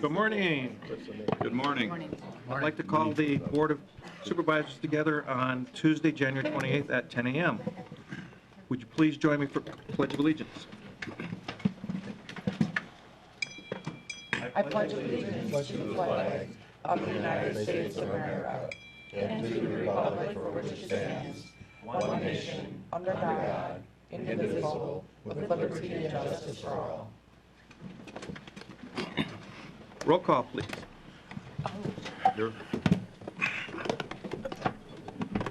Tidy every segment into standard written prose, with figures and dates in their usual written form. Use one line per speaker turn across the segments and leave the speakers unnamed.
Good morning.
Good morning.
I'd like to call the Board of Supervisors together on Tuesday, January 28th at 10 a.m. Would you please join me for Pledge of Allegiance?
I pledge allegiance to the flag of the United States of America and to the republic for which it stands, one nation, under God, indivisible, with liberty and justice for all.
Roll call, please.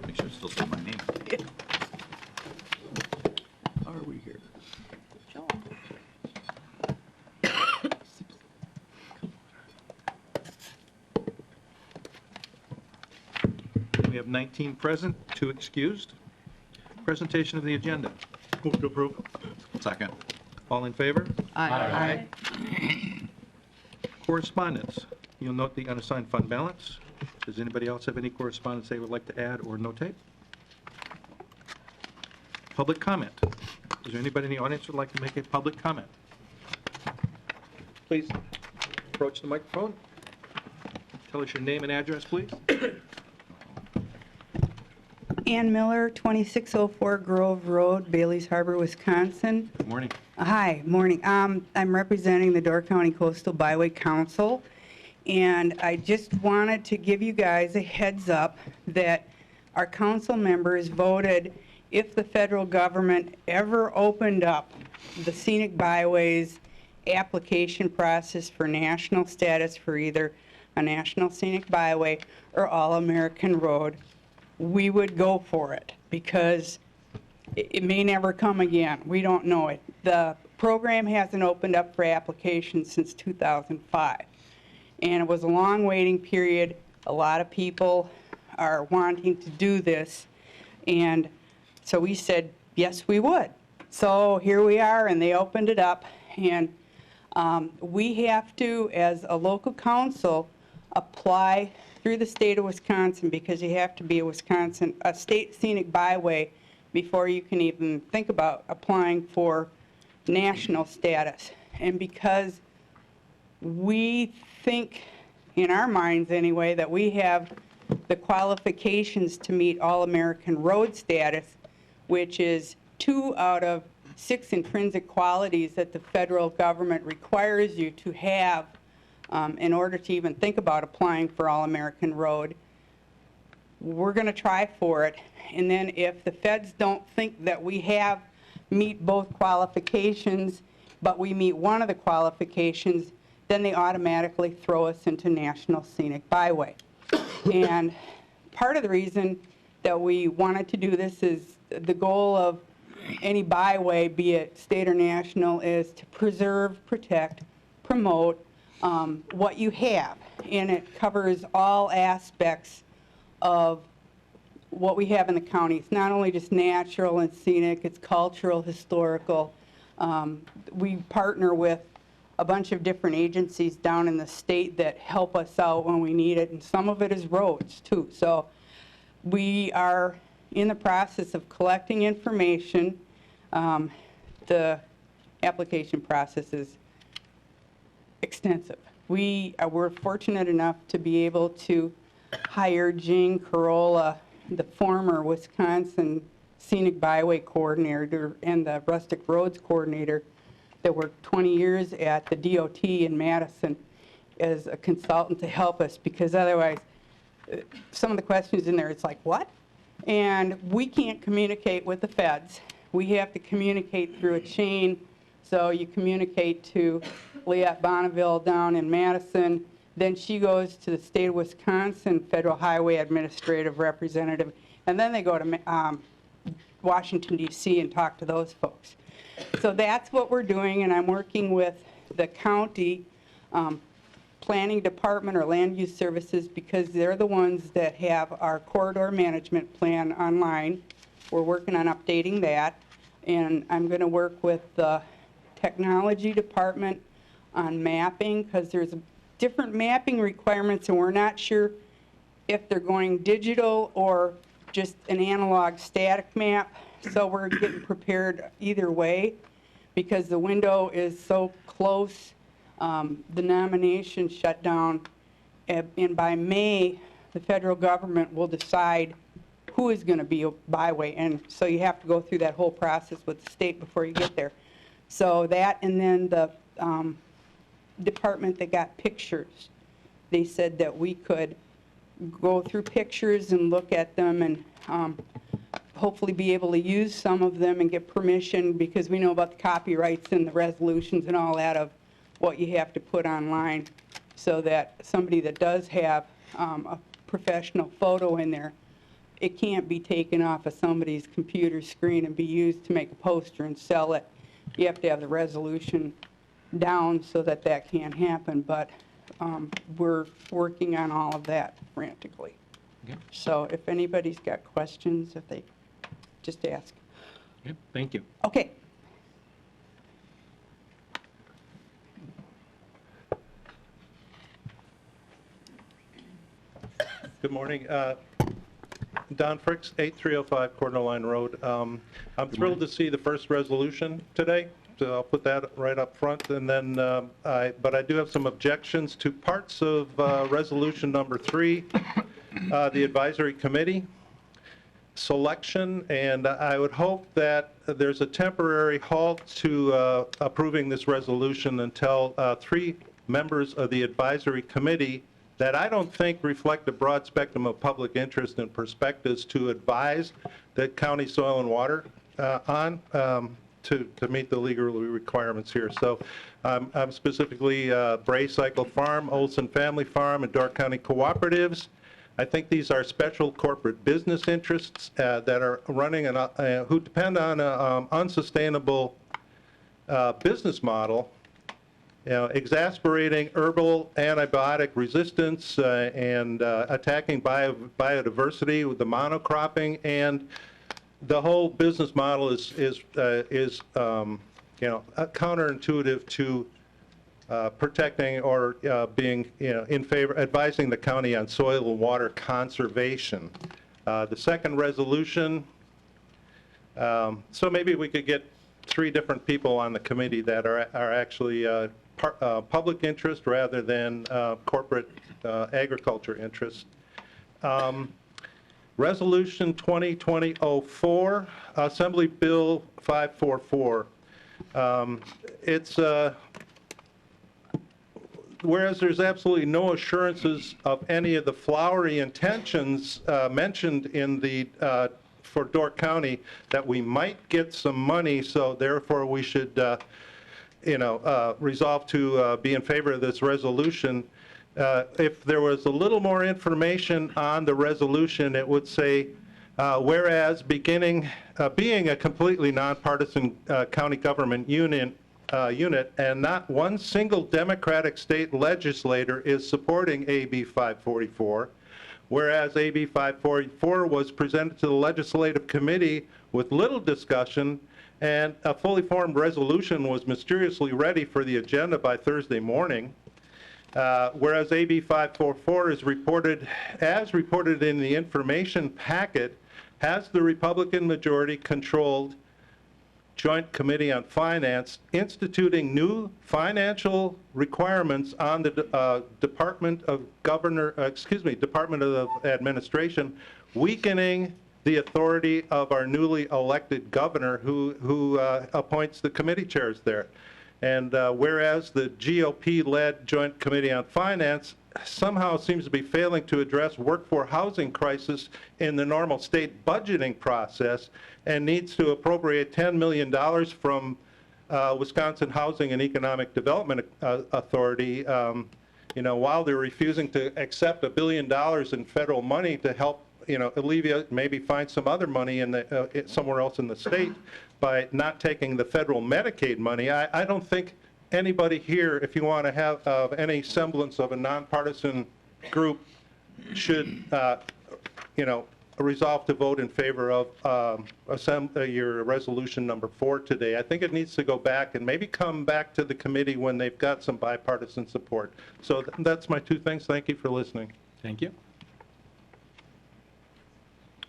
Make sure it still says my name. How are we here?
We have 19 present, 2 excused. Presentation of the agenda. Move to approve.
Second.
All in favor?
Aye.
Correspondence. You'll note the unassigned fund balance. Does anybody else have any correspondence they would like to add or notate? Public comment. Is there anybody in the audience who would like to make a public comment? Please approach the microphone. Tell us your name and address, please.
Ann Miller, 2604 Grove Road, Bailey's Harbor, Wisconsin.
Good morning.
Hi, morning. I'm representing the Door County Coastal Byway Council, and I just wanted to give you guys a heads up that our council members voted if the federal government ever opened up the scenic byways application process for national status for either a national scenic byway or all-American road, we would go for it because it may never come again. We don't know it. The program hasn't opened up for applications since 2005. And it was a long waiting period. A lot of people are wanting to do this. And so we said, yes, we would. So here we are, and they opened it up. And we have to, as a local council, apply through the state of Wisconsin, because you have to be a state scenic byway before you can even think about applying for national status. And because we think, in our minds anyway, that we have the qualifications to meet all-American road status, which is 2 out of 6 intrinsic qualities that the federal government requires you to have in order to even think about applying for all-American road, we're going to try for it. And then if the feds don't think that we meet both qualifications, but we meet one of the qualifications, then they automatically throw us into National Scenic Byway. And part of the reason that we wanted to do this is the goal of any byway, be it state or national, is to preserve, protect, promote what you have. And it covers all aspects of what we have in the county. It's not only just natural and scenic, it's cultural, historical. We partner with a bunch of different agencies down in the state that help us out when we need it, and some of it is roads too. So we are in the process of collecting information. The application process is extensive. We're fortunate enough to be able to hire Jane Carolla, the former Wisconsin Scenic Byway Coordinator and the Rustic Roads Coordinator that worked 20 years at the DOT in Madison, as a consultant to help us, because otherwise some of the questions in there, it's like, what? And we can't communicate with the feds. We have to communicate through a chain. So you communicate to Leette Bonneville down in Madison, then she goes to the state of Wisconsin Federal Highway Administrative Representative, and then they go to Washington, D.C. and talk to those folks. So that's what we're doing, and I'm working with the county planning department or land use services, because they're the ones that have our corridor management plan online. We're working on updating that, and I'm going to work with the technology department on mapping, because there's different mapping requirements, and we're not sure if they're going digital or just an analog static map. So we're getting prepared either way, because the window is so close The nomination shut down, and by May, the federal government will decide who is going to be a byway, and so you have to go through that whole process with the state before you get there. So that, and then the department that got pictures, they said that we could go through pictures and look at them and hopefully be able to use some of them and get permission, because we know about the copyrights and the resolutions and all that of what you have to put online, so that somebody that does have a professional photo in there, it can't be taken off of somebody's computer screen and be used to make a poster and sell it. You have to have the resolution down so that that can't happen, but we're working on all of that frantically.
Okay.
So if anybody's got questions, if they just ask.
Okay, thank you.
Okay.
Good morning. Don Fricks, 8305 Corner Line Road. I'm thrilled to see the first resolution today, so I'll put that right up front. And then, but I do have some objections to parts of resolution number 3, the advisory committee selection, and I would hope that there's a temporary halt to approving this resolution until 3 members of the advisory committee that I don't think reflect a broad spectrum of public interest and perspectives to advise the county soil and water to meet the legal requirements here. So I'm specifically Bray Cycle Farm, Olson Family Farm, and Door County Cooperatives. I think these are special corporate business interests that are running and who depend on an unsustainable business model, exasperating herbal antibiotic resistance and attacking biodiversity with the monocropping, and the whole business model is counterintuitive to protecting or being in favor, advising the county on soil and water conservation. The second resolution, so maybe we could get 3 different people on the committee that are actually public interest rather than corporate agriculture interest. Resolution 2020-04, Assembly Bill 544. It's whereas there's absolutely no assurances of any of the flowery intentions mentioned in the for Door County that we might get some money, so therefore we should resolve to be in favor of this resolution. If there was a little more information on the resolution, it would say, whereas being a completely nonpartisan county government unit and not one single Democratic state legislator is supporting AB 544, whereas AB 544 was presented to the Legislative Committee with little discussion, and a fully formed resolution was mysteriously ready for the agenda by Thursday morning. Whereas AB 544 is reported in the information packet, has the Republican majority controlled Joint Committee on Finance instituting new financial requirements on the Department of Administration, weakening the authority of our newly elected governor who appoints the committee chairs there. And whereas the GOP-led Joint Committee on Finance somehow seems to be failing to address workforce housing crisis in the normal state budgeting process and needs to appropriate $10 million from Wisconsin Housing and Economic Development Authority, while they're refusing to accept $1 billion in federal money to help alleviate, maybe find some other money in the, somewhere else in the state by not taking the federal Medicaid money. I don't think anybody here, if you want to have any semblance of a nonpartisan group, should, resolve to vote in favor of your resolution number 4 today. I think it needs to go back and maybe come back to the committee when they've got some bipartisan support. So that's my 2 things. Thank you for listening.
Thank you.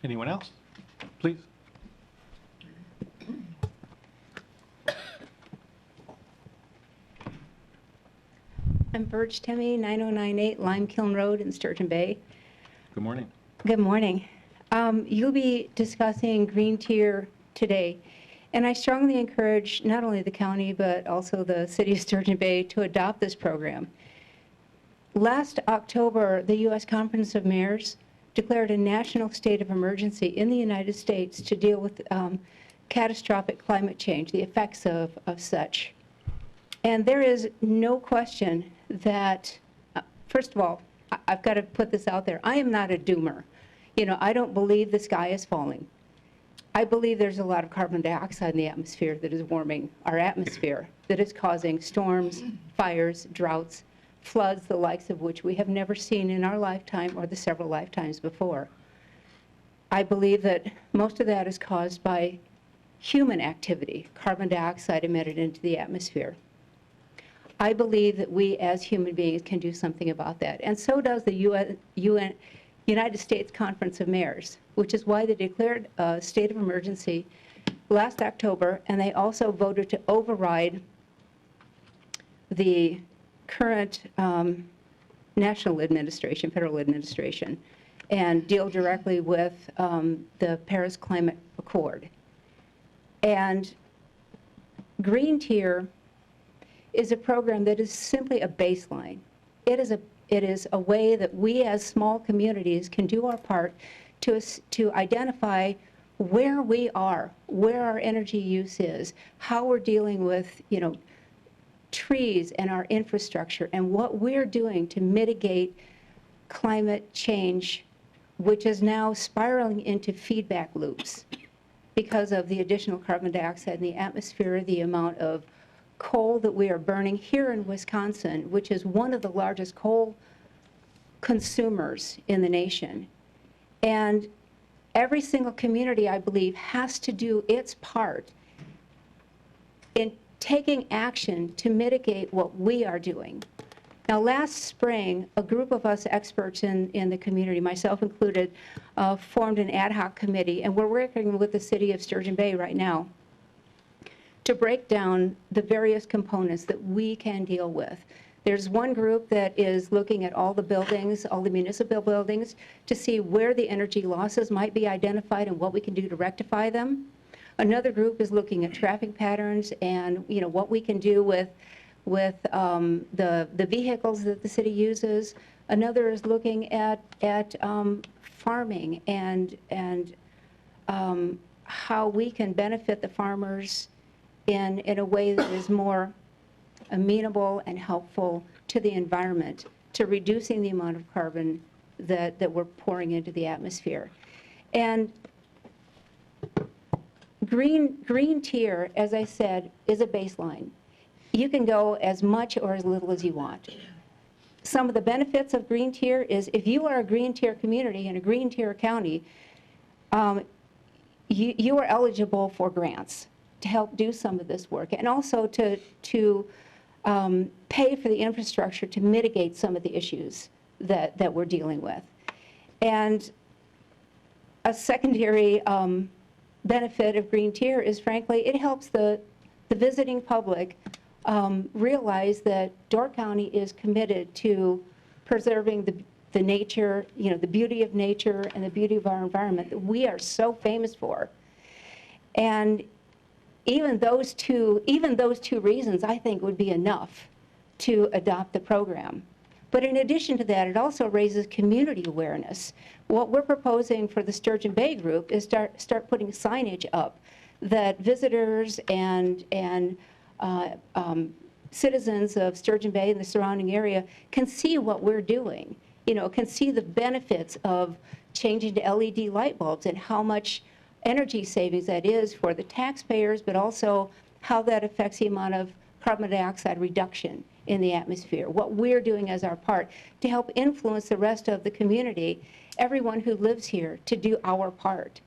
Anyone else? Please.
I'm Birch Timmy, 9098 Lime Kiln Road in Sturgeon Bay.
Good morning.
Good morning. You'll be discussing green tier today, and I strongly encourage not only the county but also the city of Sturgeon Bay to adopt this program. Last October, the U.S. Conference of Mayors declared a national state of emergency in the United States to deal with catastrophic climate change, the effects of such. And there is no question that, first of all, I've got to put this out there. I am not a doomer. You know, I don't believe the sky is falling. I believe there's a lot of carbon dioxide in the atmosphere that is warming our atmosphere, that is causing storms, fires, droughts, floods, the likes of which we have never seen in our lifetime or the several lifetimes before. I believe that most of that is caused by human activity, carbon dioxide emitted into the atmosphere. I believe that we as human beings can do something about that, and so does the United States Conference of Mayors, which is why they declared a state of emergency last October, and they also voted to override the current national administration, federal administration, and deal directly with the Paris Climate Accord. And Green Tier is a program that is simply a baseline. It is a way that we as small communities can do our part to identify where we are, where our energy use is, how we're dealing with, you know, trees and our infrastructure, and what we're doing to mitigate climate change, which is now spiraling into feedback loops because of the additional carbon dioxide in the atmosphere, the amount of coal that we are burning here in Wisconsin, which is one of the largest coal consumers in the nation. And every single community, I believe, has to do its part in taking action to mitigate what we are doing. Now, last spring, a group of us experts in the community, myself included, formed an ad hoc committee, and we're working with the city of Sturgeon Bay right now to break down the various components that we can deal with. There's one group that is looking at all the buildings, all the municipal buildings, to see where the energy losses might be identified and what we can do to rectify them. Another group is looking at traffic patterns and, you know, what we can do with the vehicles that the city uses. Another is looking at farming and how we can benefit the farmers in a way that is more amenable and helpful to the environment, to reducing the amount of carbon that we're pouring into the atmosphere. And Green Tier, as I said, is a baseline. You can go as much or as little as you want. Some of the benefits of Green Tier is if you are a Green Tier community in a Green Tier county, you are eligible for grants to help do some of this work, and also to pay for the infrastructure to mitigate some of the issues that we're dealing with. And a secondary benefit of Green Tier is, frankly, it helps the visiting public realize that Door County is committed to preserving the nature, you know, the beauty of nature and the beauty of our environment that we are so famous for. And even those two reasons, I think, would be enough to adopt the program. But in addition to that, it also raises community awareness. What we're proposing for the Sturgeon Bay group is start putting signage up that visitors and citizens of Sturgeon Bay and the surrounding area can see what we're doing, you know, can see the benefits of changing to LED light bulbs and how much energy savings that is for the taxpayers, but also how that affects the amount of carbon dioxide reduction in the atmosphere, what we're doing as our part to help influence the rest of the community, everyone who lives here, to do our part.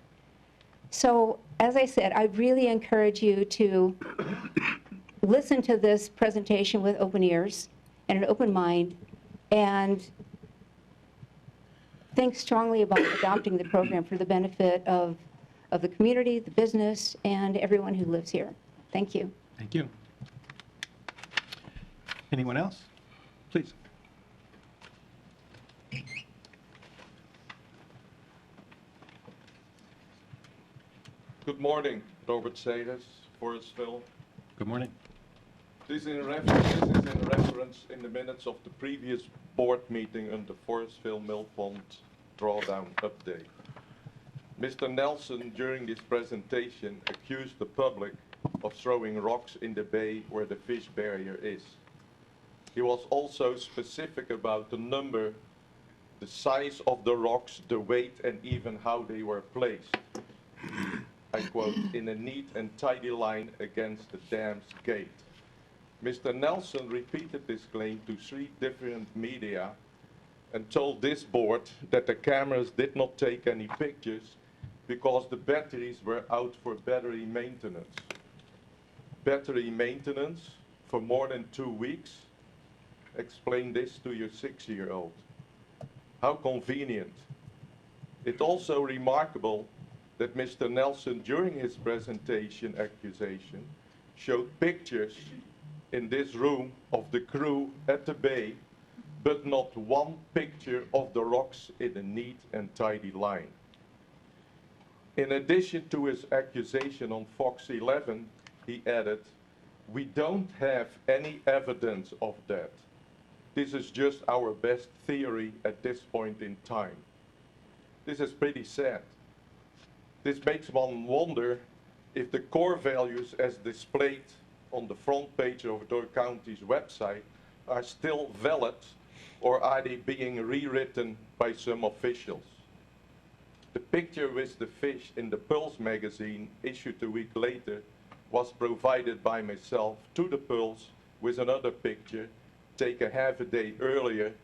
So, as I said, I really encourage you to listen to this presentation with open ears and an open mind, and think strongly about adopting the program for the benefit of the community, the business, and everyone who lives here. Thank you.
Thank you. Anyone else?
please.
Good morning, Robert Sayers, Forestville.
Good morning.
This is in reference in the minutes of the previous board meeting on the Forestville Mill Pond drawdown update. Mr. Nelson, during this presentation, accused the public of throwing rocks in the bay where the fish barrier is. He was also specific about the number, the size of the rocks, the weight, and even how they were placed. I quote, in a neat and tidy line against the dam's gate. Mr. Nelson repeated this claim to 3 different media and told this board that the cameras did not take any pictures because the batteries were out for battery maintenance. Battery maintenance for more than 2 weeks? Explain this to your 6-year-old. How convenient. It's also remarkable that Mr. Nelson, during his presentation accusation, showed pictures in this room of the crew at the bay, but not one picture of the rocks in a neat and tidy line. In addition to his accusation on Fox 11, he added, "We don't have any evidence of that. This is just our best theory at this point in time." This is pretty sad. This makes one wonder if the core values as displayed on the front page of Door County's website are still valid, or are they being rewritten by some officials? The picture with the fish in the Pulse magazine, issued a week later, was provided by myself to the Pulse with another picture taken half a day earlier,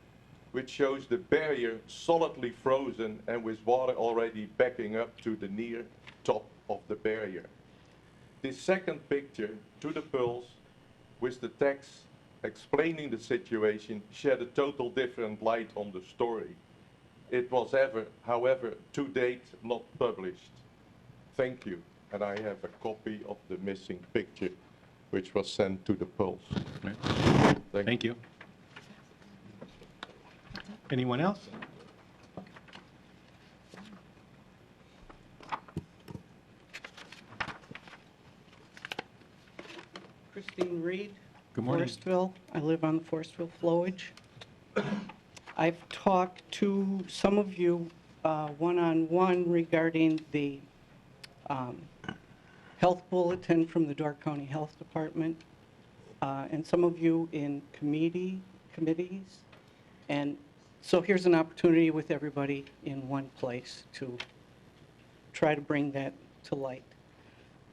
which shows the barrier solidly frozen and with water already backing up to the near top of the barrier. This second picture to the Pulse with the text explaining the situation shed a total different light on the story. It was however, to date, not published. Thank you, and I have a copy of the missing picture, which was sent to the Pulse.
Right.
Thank you.
Thank you. Anyone else?
Christine Reed.
Good morning.
Forestville. I live on the Forestville flowage. I've talked to some of you one-on-one regarding the health bulletin from the Door County Health Department, and some of you in committees. And so here's an opportunity with everybody in one place to try to bring that to light.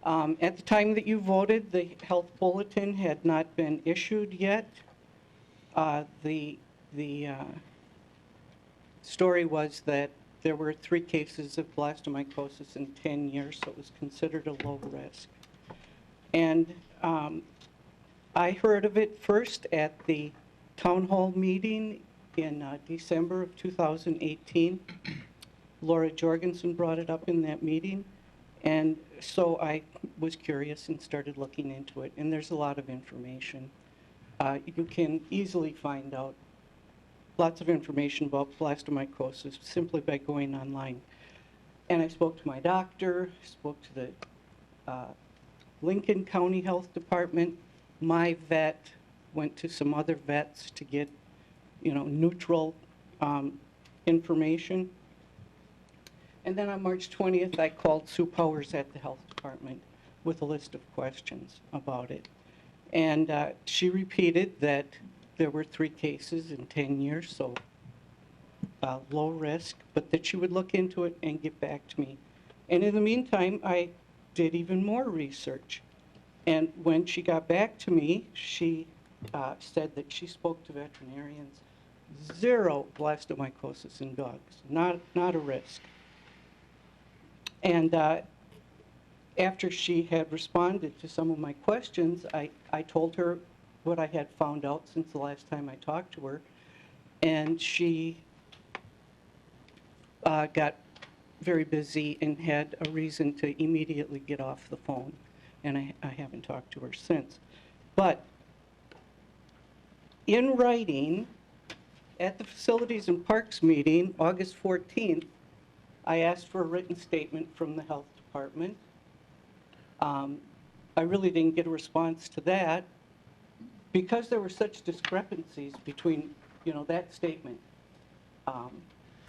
At the time that you voted, the health bulletin had not been issued yet. The story was that there were 3 cases of blastomycosis in 10 years, so it was considered a low risk. And I heard of it first at the town hall meeting in December of 2018. Laura Jorgensen brought it up in that meeting. And so I was curious and started looking into it. And there's a lot of information. You can easily find out lots of information about blastomycosis simply by going online. And I spoke to my doctor, spoke to the Lincoln County Health Department. My vet went to some other vets to get, neutral information. And then on March 20th, I called Sue Powers at the health department with a list of questions about it. And she repeated that there were 3 cases in 10 years, so low risk, but that she would look into it and get back to me. And in the meantime, I did even more research. And when she got back to me, she said that she spoke to veterinarians. 0 blastomycosis in dogs, not a risk. And after she had responded to some of my questions, I told her what I had found out since the last time I talked to her, and she got very busy and had a reason to immediately get off the phone, and I haven't talked to her since. But in writing, at the Facilities and Parks meeting, August 14th, I asked for a written statement from the Health Department. I really didn't get a response to that because there were such discrepancies between, that statement.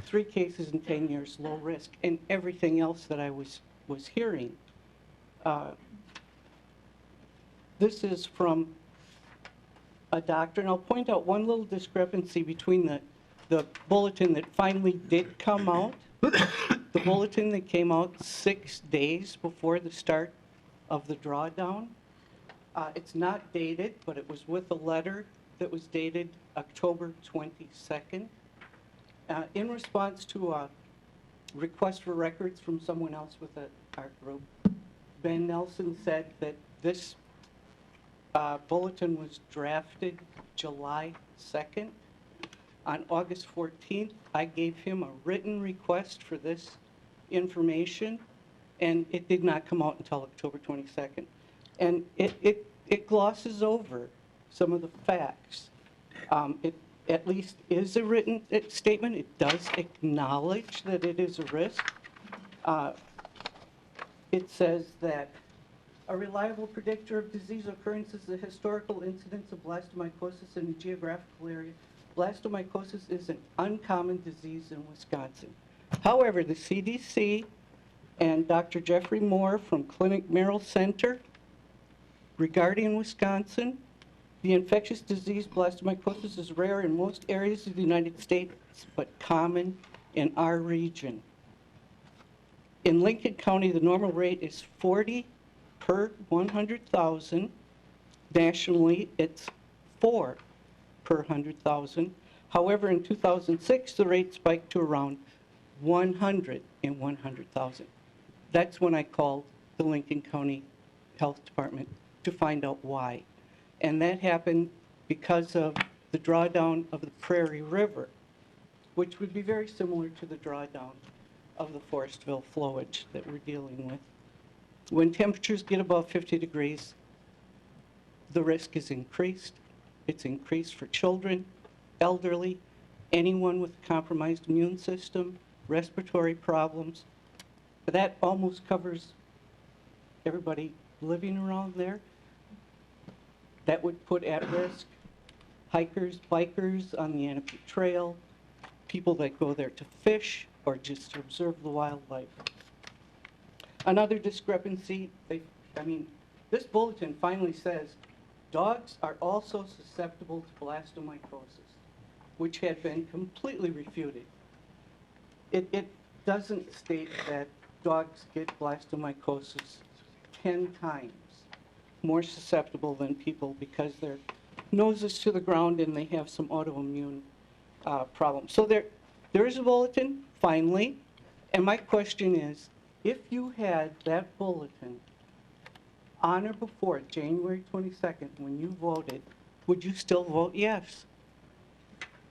3 cases in 10 years, low risk, and everything else that I was hearing. This is from a doctor, and I'll point out one little discrepancy between the bulletin that finally did come out, the bulletin that came out 6 days before the start of the drawdown. It's not dated, but it was with a letter that was dated October 22nd. In response to a request for records from someone else with our group, Ben Nelson said that this bulletin was drafted July 2nd. On August 14th, I gave him a written request for this information, and it did not come out until October 22nd. And it glosses over some of the facts. It at least is a written statement. It does acknowledge that it is a risk. It says that a reliable predictor of disease occurrence is the historical incidence of blastomycosis in a geographical area. Blastomycosis is an uncommon disease in Wisconsin. However, the CDC and Dr. Jeffrey Moore from Clinic Merrill Center regarding Wisconsin, the infectious disease blastomycosis is rare in most areas of the United States, but common in our region. In Lincoln County, the normal rate is 40 per 100,000. Nationally, it's 4 per 100,000. However, in 2006, the rate spiked to around 100 in 100,000. That's when I called the Lincoln County Health Department to find out why. And that happened because of the drawdown of the Prairie River, which would be very similar to the drawdown of the Forestville flowage that we're dealing with. When temperatures get above 50 degrees, the risk is increased. It's increased for children, elderly, anyone with a compromised immune system, respiratory problems. That almost covers everybody living around there. That would put at risk hikers, bikers on the Anape Trail, people that go there to fish or just to observe the wildlife. Another discrepancy, this bulletin finally says dogs are also susceptible to blastomycosis, which had been completely refuted. It doesn't state that dogs get blastomycosis 10 times more susceptible than people because their nose is to the ground and they have some autoimmune problems. So there is a bulletin, finally, and my question is, if you had that bulletin on or before January 22nd when you voted, would you still vote yes?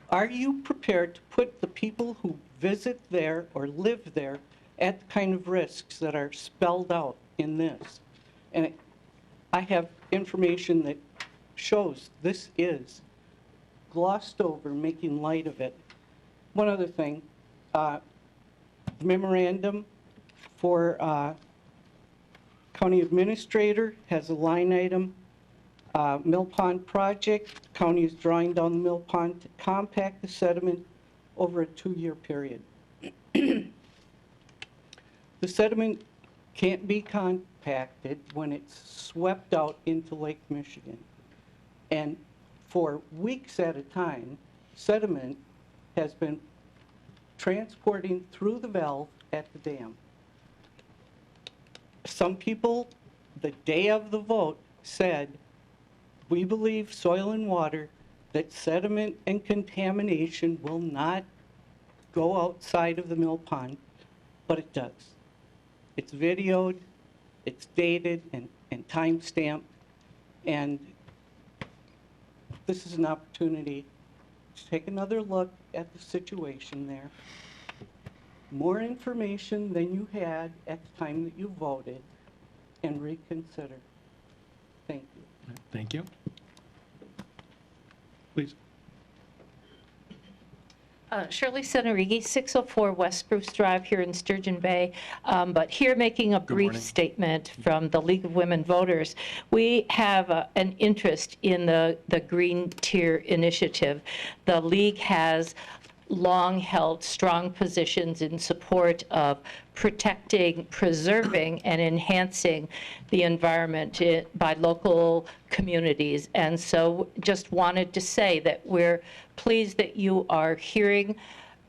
Are you prepared to put the people who visit there or live there at the kind of risks that are spelled out in this? And I have information that shows this is glossed over, making light of it. One other thing, the memorandum for county administrator has a line item, Mill Pond project. County is drawing down the mill pond to compact the sediment over a 2-year period. The sediment can't be compacted when it's swept out into Lake Michigan. And for weeks at a time, sediment has been transporting through the valve at the dam. Some people, the day of the vote, said, we believe soil and water, that sediment and contamination will not go outside of the mill pond, but it does. It's videoed, it's dated and time-stamped, and this is an opportunity to take another look at the situation there. More information than you had at the time that you voted, and reconsider. Thank you.
Thank you.
please.
Shirley Senerigi, 604 West Spruce Drive here in Sturgeon Bay, but here making a brief
morning.
statement from the League of Women Voters. We have an interest in the Green Tier initiative. The League has long held strong positions in support of protecting, preserving, and enhancing the environment by local communities. And so just wanted to say that we're pleased that you are hearing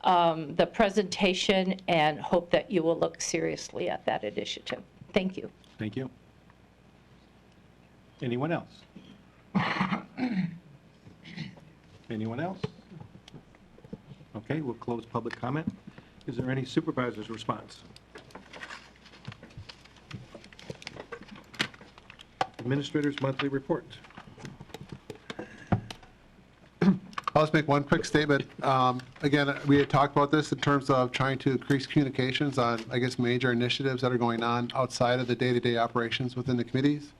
the presentation and hope that you will look seriously at that initiative. Thank you.
Thank you. Anyone else? Anyone else? Okay, we'll close public comment. Is there any supervisor's response? Administrator's monthly report.
I'll just make one quick statement. Again, we had talked about this in terms of trying to increase communications on, I guess, major initiatives that are going on outside of the day-to-day operations within the committees.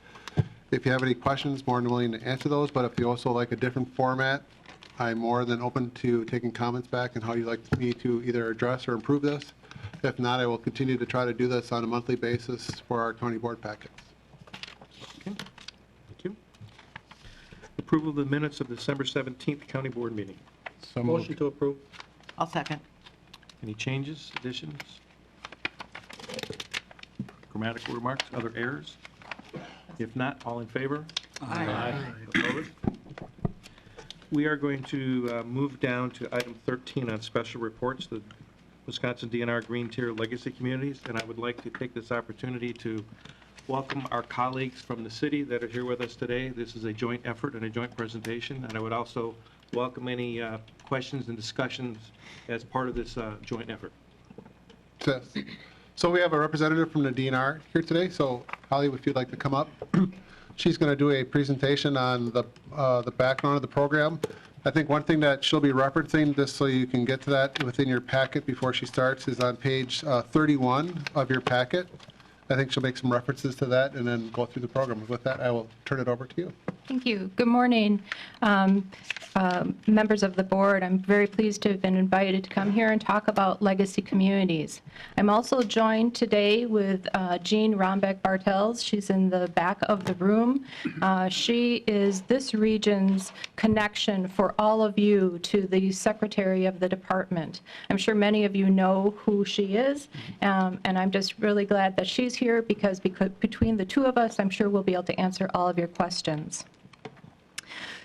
If you have any questions, more than willing to answer those, but if you also like a different format, I'm more than open to taking comments back and how you'd like me to either address or improve this. If not, I will continue to try to do this on a monthly basis for our county board packets.
Okay, thank you. Approval of the minutes of December 17th county board meeting. Motion to approve.
I'll second.
Any changes, additions? Grammatical remarks, other errors? If not, all in favor?
Aye.
Opposed? We are going to move down to item 13 on special reports, the Wisconsin DNR Green Tier Legacy Communities, and I would like to take this opportunity to welcome our colleagues from the city that are here with us today. This is a joint effort and a joint presentation, and I would also welcome any questions and discussions as part of this joint effort.
So we have a representative from the DNR here today, so Holly, if you'd like to come up. She's going to do a presentation on the background of the program. I think one thing that she'll be referencing, just so you can get to that within your packet before she starts, is on page 31 of your packet. I think she'll make some references to that and then go through the program. With that, I will turn it over to you.
Thank you. Good morning, members of the board. I'm very pleased to have been invited to come here and talk about legacy communities. I'm also joined today with Jean Rombeck-Bartels. She's in the back of the room. She is this region's connection for all of you to the secretary of the department. I'm sure many of you know who she is, and I'm just really glad that she's here because between the two of us, I'm sure we'll be able to answer all of your questions.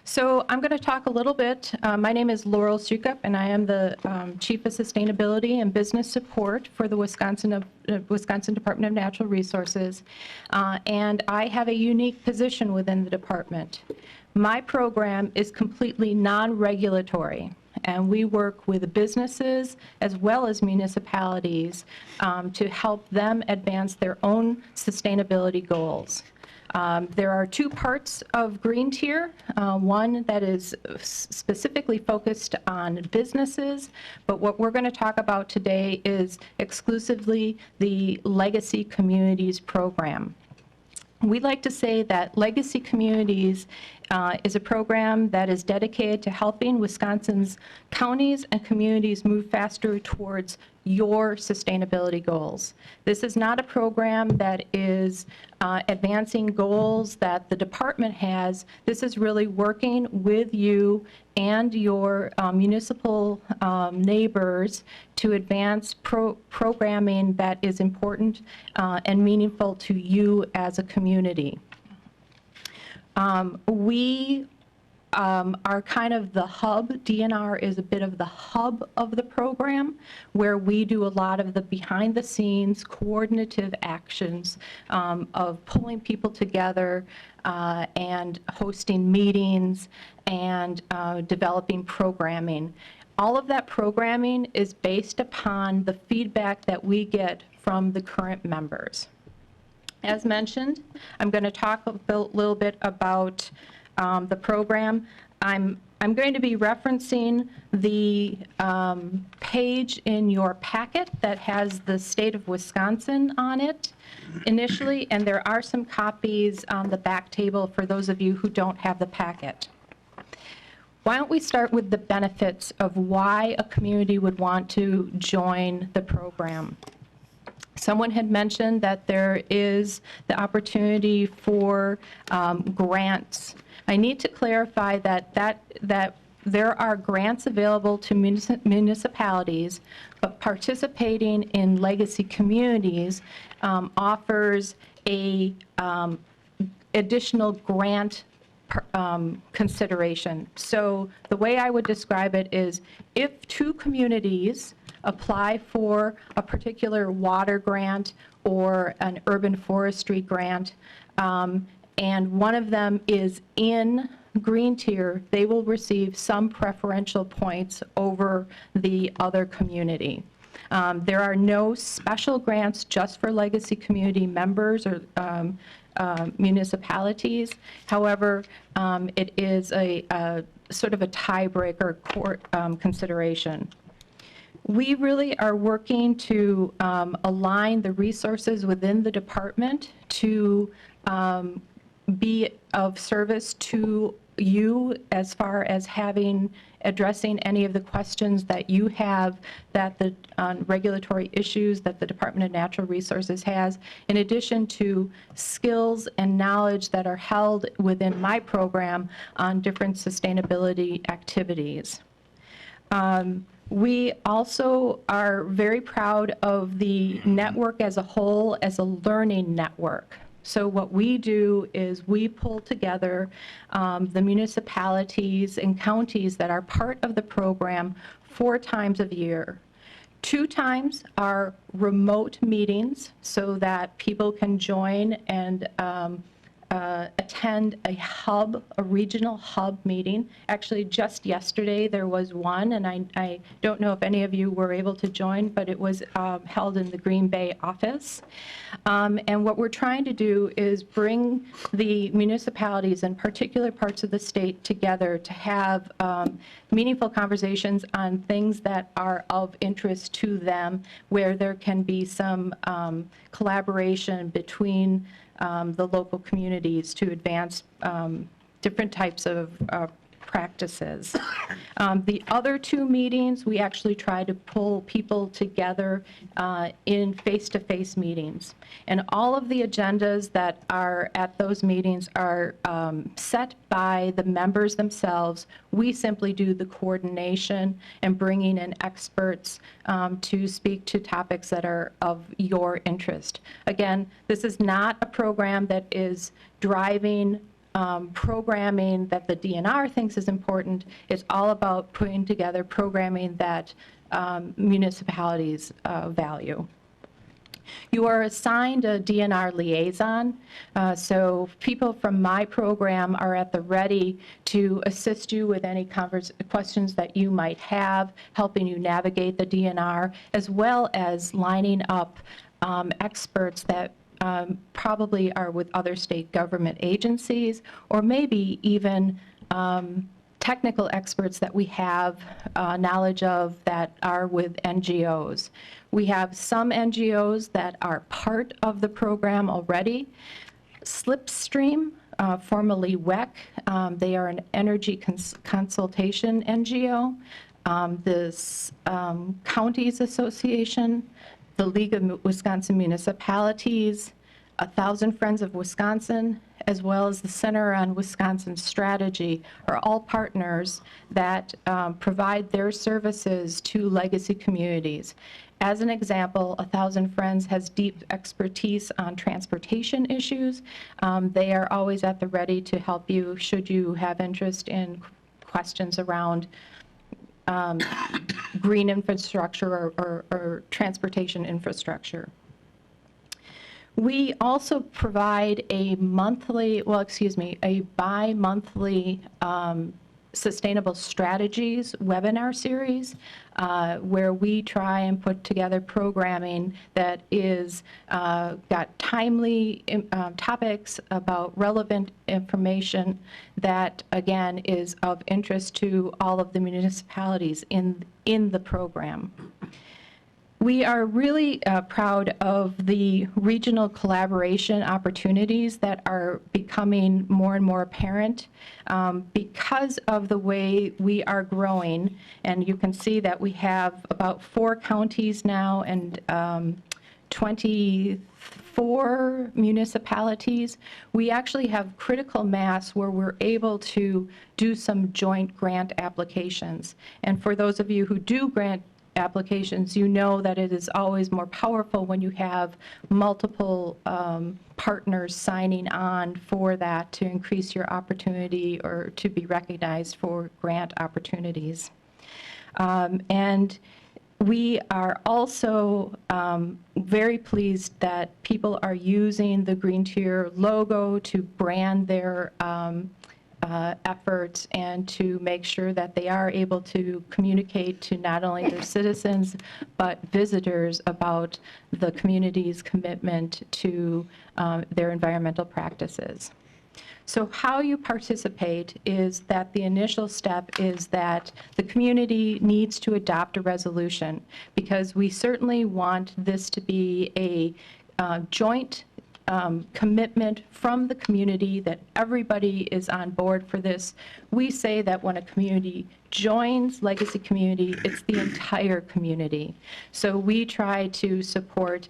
So I'm going to talk a little bit. My name is Laurel Sukup, and I am the Chief of Sustainability and Business Support for the Wisconsin Department of Natural Resources, and I have a unique position within the department. My program is completely non-regulatory, and we work with businesses as well as municipalities to help them advance their own sustainability goals. There are two parts of Green Tier, one that is specifically focused on businesses, but what we're going to talk about today is exclusively the Legacy Communities program. We like to say that Legacy Communities is a program that is dedicated to helping Wisconsin's counties and communities move faster towards your sustainability goals. This is not a program that is advancing goals that the department has. This is really working with you and your municipal neighbors to advance programming that is important and meaningful to you as a community. We are kind of the hub. DNR is a bit of the hub of the program, where we do a lot of the behind-the-scenes coordinative actions of pulling people together and hosting meetings and developing programming. All of that programming is based upon the feedback that we get from the current members. As mentioned, I'm going to talk a little bit about the program. I'm going to be referencing the page in your packet that has the state of Wisconsin on it initially, and there are some copies on the back table for those of you who don't have the packet. Why don't we start with the benefits of why a community would want to join the program? Someone had mentioned that there is the opportunity for grants. I need to clarify that there are grants available to municipalities, but participating in legacy communities offers a additional grant consideration. So the way I would describe it is if two communities apply for a particular water grant or an urban forestry grant, and one of them is in green tier, they will receive some preferential points over the other community. There are no special grants just for legacy community members or municipalities. However, it is a sort of a tiebreaker court consideration. We really are working to align the resources within the department to be of service to you as far as addressing any of the questions that you have that the regulatory issues that the Department of Natural Resources has, in addition to skills and knowledge that are held within my program on different sustainability activities. We also are very proud of the network as a whole as a learning network. So what we do is we pull together the municipalities and counties that are part of the program 4 times a year. 2 times are remote meetings so that people can join and attend a regional hub meeting. Actually, just yesterday there was one, and I don't know if any of you were able to join, but it was held in the Green Bay office. And what we're trying to do is bring the municipalities in particular parts of the state together to have meaningful conversations on things that are of interest to them, where there can be some collaboration between the local communities to advance different types of practices. The other 2 meetings, we actually try to pull people together in face-to-face meetings. And all of the agendas that are at those meetings are set by the members themselves. We simply do the coordination and bringing in experts to speak to topics that are of your interest. Again, this is not a program that is driving programming that the DNR thinks is important. It's all about putting together programming that municipalities value. You are assigned a DNR liaison, so people from my program are at the ready to assist you with any questions that you might have, helping you navigate the DNR, as well as lining up experts that probably are with other state government agencies, or maybe even technical experts that we have knowledge of that are with NGOs. We have some NGOs that are part of the program already. Slipstream, formerly WEC, they are an energy consultation NGO. This Counties Association, the League of Wisconsin Municipalities, 1,000 Friends of Wisconsin, as well as the Center on Wisconsin Strategy, are all partners that provide their services to legacy communities. As an example, 1,000 Friends has deep expertise on transportation issues. They are always at the ready to help you should you have interest in questions around green infrastructure or transportation infrastructure. We also provide a bi-monthly Sustainable Strategies webinar series where we try and put together programming that is got timely topics about relevant information that, again, is of interest to all of the municipalities in the program. We are really proud of the regional collaboration opportunities that are becoming more and more apparent because of the way we are growing. And you can see that we have about 4 counties now and 24 municipalities. We actually have critical mass where we're able to do some joint grant applications. And for those of you who do grant applications, you know that it is always more powerful when you have multiple partners signing on for that to increase your opportunity or to be recognized for grant opportunities. And we are also very pleased that people are using the Green Tier logo to brand their efforts and to make sure that they are able to communicate to not only their citizens but visitors about the community's commitment to their environmental practices. So how you participate is that the initial step is that the community needs to adopt a resolution, because we certainly want this to be a joint commitment from the community that everybody is on board for this. We say that when a community joins Legacy Community, it's the entire community. So we try to support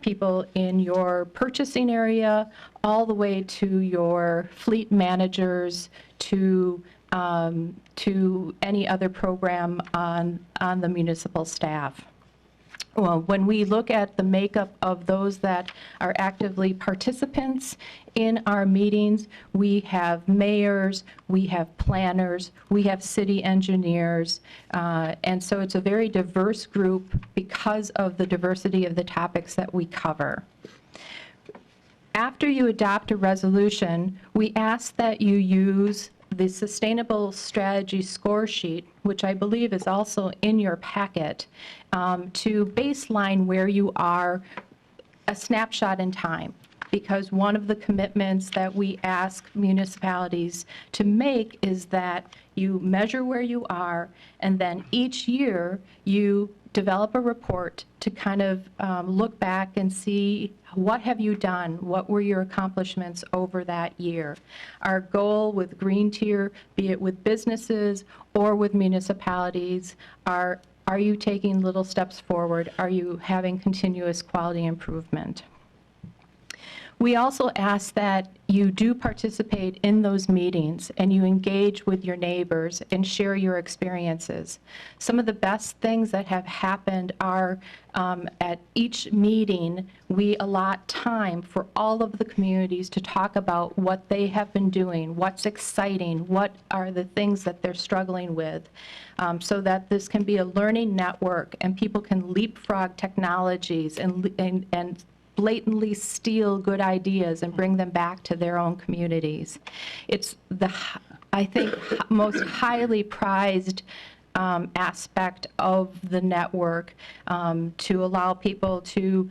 people in your purchasing area, all the way to your fleet managers, to any other program on the municipal staff. Well, when we look at the makeup of those that are actively participants in our meetings, we have mayors, we have planners, we have city engineers, and so it's a very diverse group because of the diversity of the topics that we cover. After you adopt a resolution, we ask that you use the Sustainable Strategy Score Sheet, which I believe is also in your packet, to baseline where you are, a snapshot in time. Because one of the commitments that we ask municipalities to make is that you measure where you are, and then each year you develop a report to kind of look back and see what have you done, what were your accomplishments over that year. Our goal with Green Tier, be it with businesses or with municipalities, are you taking little steps forward? Are you having continuous quality improvement? We also ask that you do participate in those meetings and you engage with your neighbors and share your experiences. Some of the best things that have happened are at each meeting, we allot time for all of the communities to talk about what they have been doing, what's exciting, what are the things that they're struggling with, so that this can be a learning network and people can leapfrog technologies and blatantly steal good ideas and bring them back to their own communities. It's the, I think, most highly prized aspect of the network, to allow people to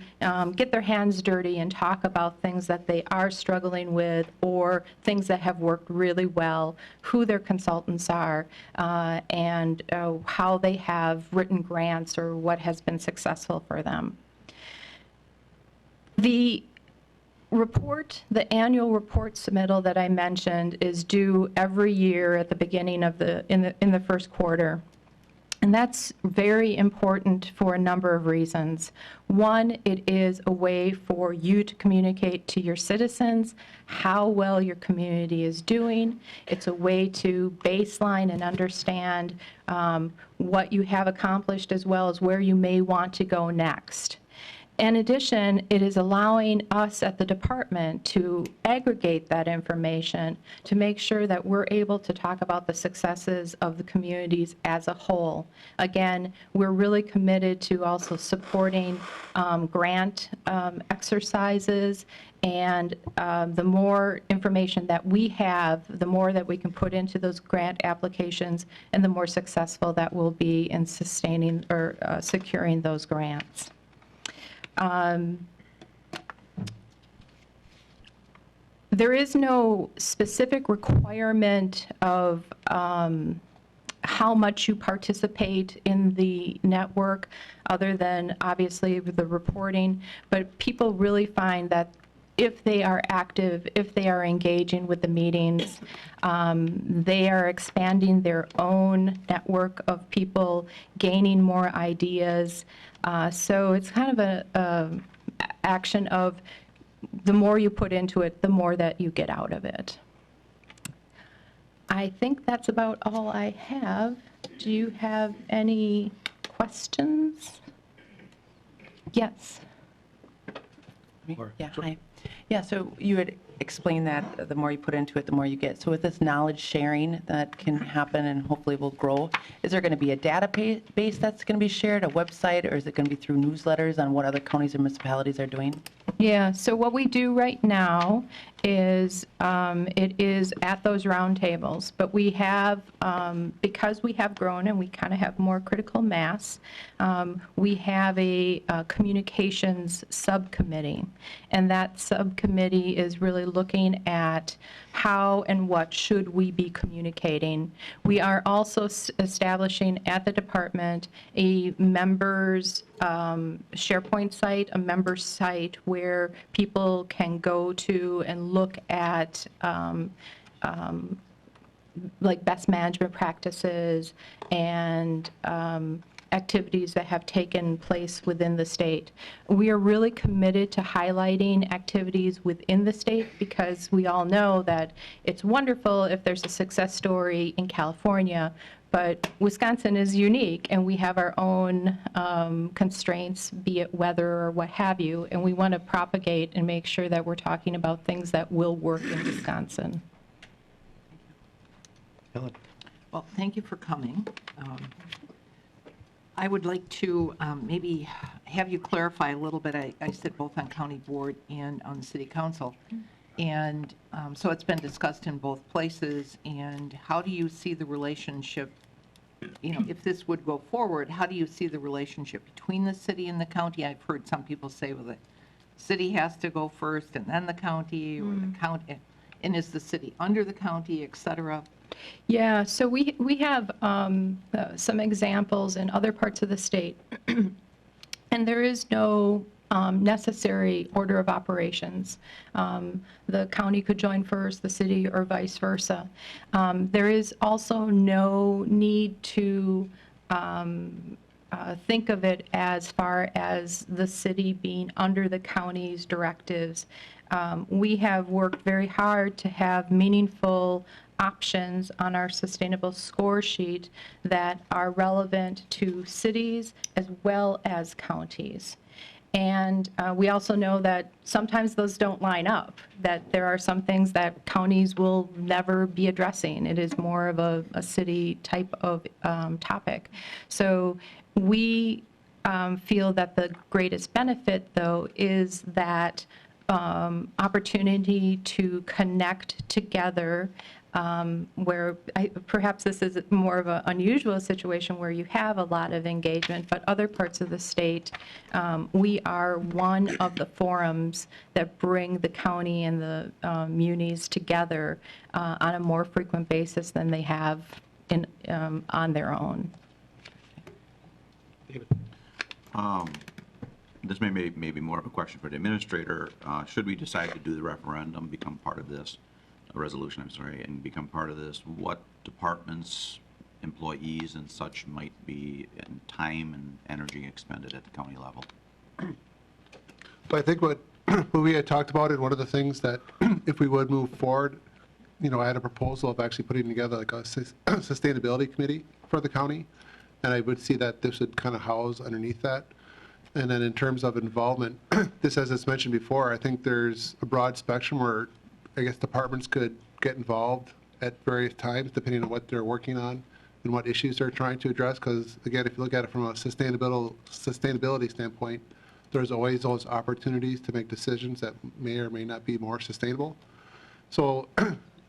get their hands dirty and talk about things that they are struggling with or things that have worked really well, who their consultants are, and how they have written grants or what has been successful for them. The report, the annual report submittal that I mentioned, is due every year at the beginning of in the first quarter. And that's very important for a number of reasons. One, it is a way for you to communicate to your citizens how well your community is doing. It's a way to baseline and understand what you have accomplished as well as where you may want to go next. In addition, it is allowing us at the department to aggregate that information to make sure that we're able to talk about the successes of the communities as a whole. Again, we're really committed to also supporting grant exercises, and the more information that we have, the more that we can put into those grant applications, and the more successful that will be in sustaining or securing those grants. There is no specific requirement of how much you participate in the network, other than obviously the reporting. But people really find that if they are active, if they are engaging with the meetings, they are expanding their own network of people, gaining more ideas. So it's kind of a action of the more you put into it, the more that you get out of it. I think that's about all I have. Do you have any questions? Yes.
Yeah, hi. Yeah, so you had explained that the more you put into it, the more you get. So with this knowledge sharing that can happen and hopefully will grow, is there going to be a database that's going to be shared, a website, or is it going to be through newsletters on what other counties and municipalities are doing?
Yeah, so what we do right now is, it is at those roundtables, but we have, because we have grown and we kind of have more critical mass, we have a communications subcommittee, and that subcommittee is really looking at how and what should we be communicating. We are also establishing at the department a members SharePoint site, a member site where people can go to and look at like best management practices and activities that have taken place within the state. We are really committed to highlighting activities within the state because we all know that it's wonderful if there's a success story in California, but Wisconsin is unique and we have our own constraints, be it weather or what have you, and we want to propagate and make sure that we're talking about things that will work in Wisconsin.
Helen?
Well, thank you for coming. I would like to maybe have you clarify a little bit. I sit both on county board and on the city council. And so it's been discussed in both places. And how do you see the relationship, you know, if this would go forward, how do you see the relationship between the city and the county? I've heard some people say, well, the city has to go first and then the county, or the county, and is the city under the county, et cetera?
Yeah, so we have some examples in other parts of the state, and there is no necessary order of operations. The county could join first, the city, or vice versa. There is also no need to think of it as far as the city being under the county's directives. We have worked very hard to have meaningful options on our sustainable score sheet that are relevant to cities as well as counties. And we also know that sometimes those don't line up, that there are some things that counties will never be addressing. It is more of a city type of topic. So we feel that the greatest benefit, though, is that opportunity to connect together, where perhaps this is more of an unusual situation where you have a lot of engagement, but other parts of the state, we are one of the forums that bring the county and the munis together on a more frequent basis than they have on their own.
David?
This may be more of a question for the administrator. Should we decide to do the referendum, become part of this, resolution, I'm sorry, and become part of this, what departments, employees, and such might be in time and energy expended at the county level?
But I think what we had talked about, and one of the things that if we would move forward, you know, I had a proposal of actually putting together like a sustainability committee for the county, and I would see that this would kind of house underneath that. And then in terms of involvement, this, as it's mentioned before, I think there's a broad spectrum where I guess departments could get involved at various times, depending on what they're working on and what issues they're trying to address. Because again, if you look at it from a sustainability standpoint, there's always those opportunities to make decisions that may or may not be more sustainable. So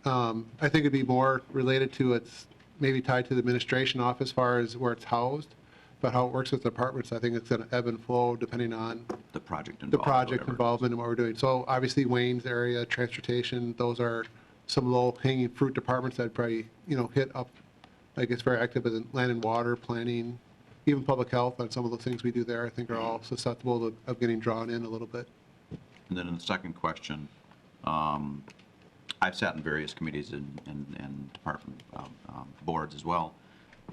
I think it'd be more related to, it's maybe tied to the administration office as far as where it's housed, but how it works with departments, I think it's going to ebb and flow depending on
The project
the
involved.
project involvement and what we're doing. So obviously Wayne's area, transportation, those are some low-hanging fruit departments that probably, you know, hit up I guess, very active in land and water, planning, even public health, and some of the things we do there, I think, are all susceptible of getting drawn in a little bit.
And then in the second question, I've sat in various committees and department boards as well.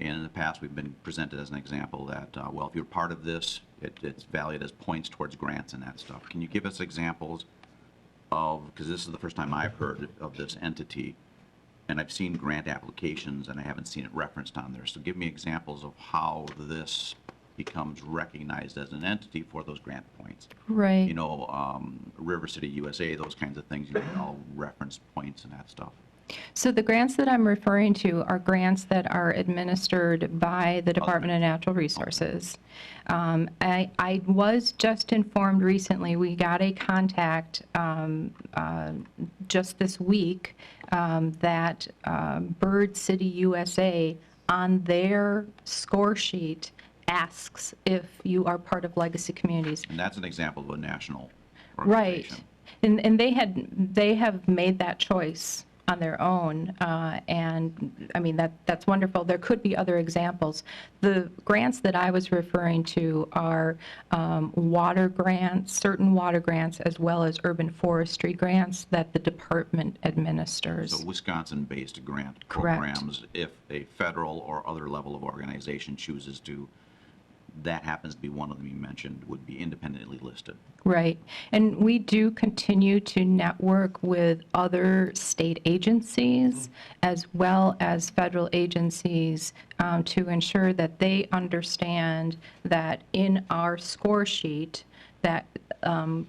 And in the past, we've been presented as an example that, well, if you're part of this, it's valued as points towards grants and that stuff. Can you give us examples of, because this is the first time I've heard of this entity, and I've seen grant applications and I haven't seen it referenced on there. So give me examples of how this becomes recognized as an entity for those grant points.
Right.
You know, River City USA, those kinds of things, you can all reference points and that stuff.
So the grants that I'm referring to are grants that are administered by the Department of Natural Resources. I was just informed recently, we got a contact just this week that Bird City USA on their score sheet asks if you are part of Legacy Communities.
And that's an example of a national
Right.
organization.
And they have made that choice on their own, and I mean, that's wonderful. There could be other examples. The grants that I was referring to are water grants, certain water grants, as well as urban forestry grants that the department administers.
So Wisconsin-based grant
Correct.
programs, if a federal or other level of organization chooses to, that happens to be one of them you mentioned, would be independently listed.
Right. And we do continue to network with other state agencies as well as federal agencies to ensure that they understand that in our score sheet, that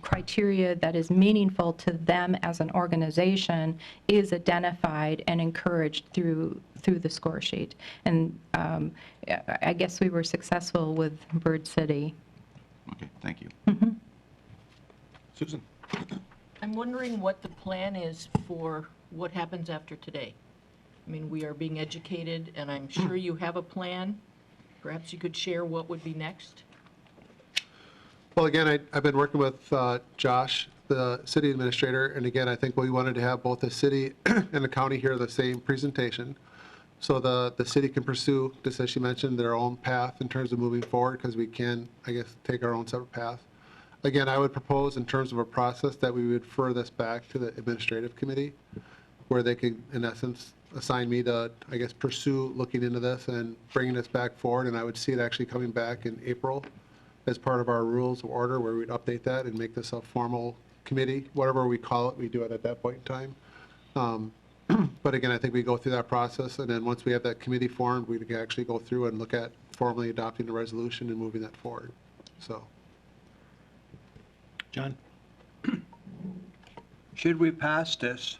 criteria that is meaningful to them as an organization is identified and encouraged through the score sheet. And I guess we were successful with Bird City.
Okay, thank you.
Susan?
I'm wondering what the plan is for what happens after today. I mean, we are being educated, and I'm sure you have a plan. Perhaps you could share what would be next?
Well, again, I've been working with Josh, the city administrator, and again, I think we wanted to have both the city and the county hear the same presentation, so the city can pursue, just as she mentioned, their own path in terms of moving forward, because we can, I guess, take our own separate path. Again, I would propose in terms of a process that we would refer this back to the administrative committee, where they could, in essence, assign me to, I guess, pursue looking into this and bringing this back forward, and I would see it actually coming back in April as part of our rules of order, where we'd update that and make this a formal committee, whatever we call it, we do it at that point in time. But again, I think we go through that process, and then once we have that committee formed, we can actually go through and look at formally adopting the resolution and moving that forward, so.
John?
Should we pass this,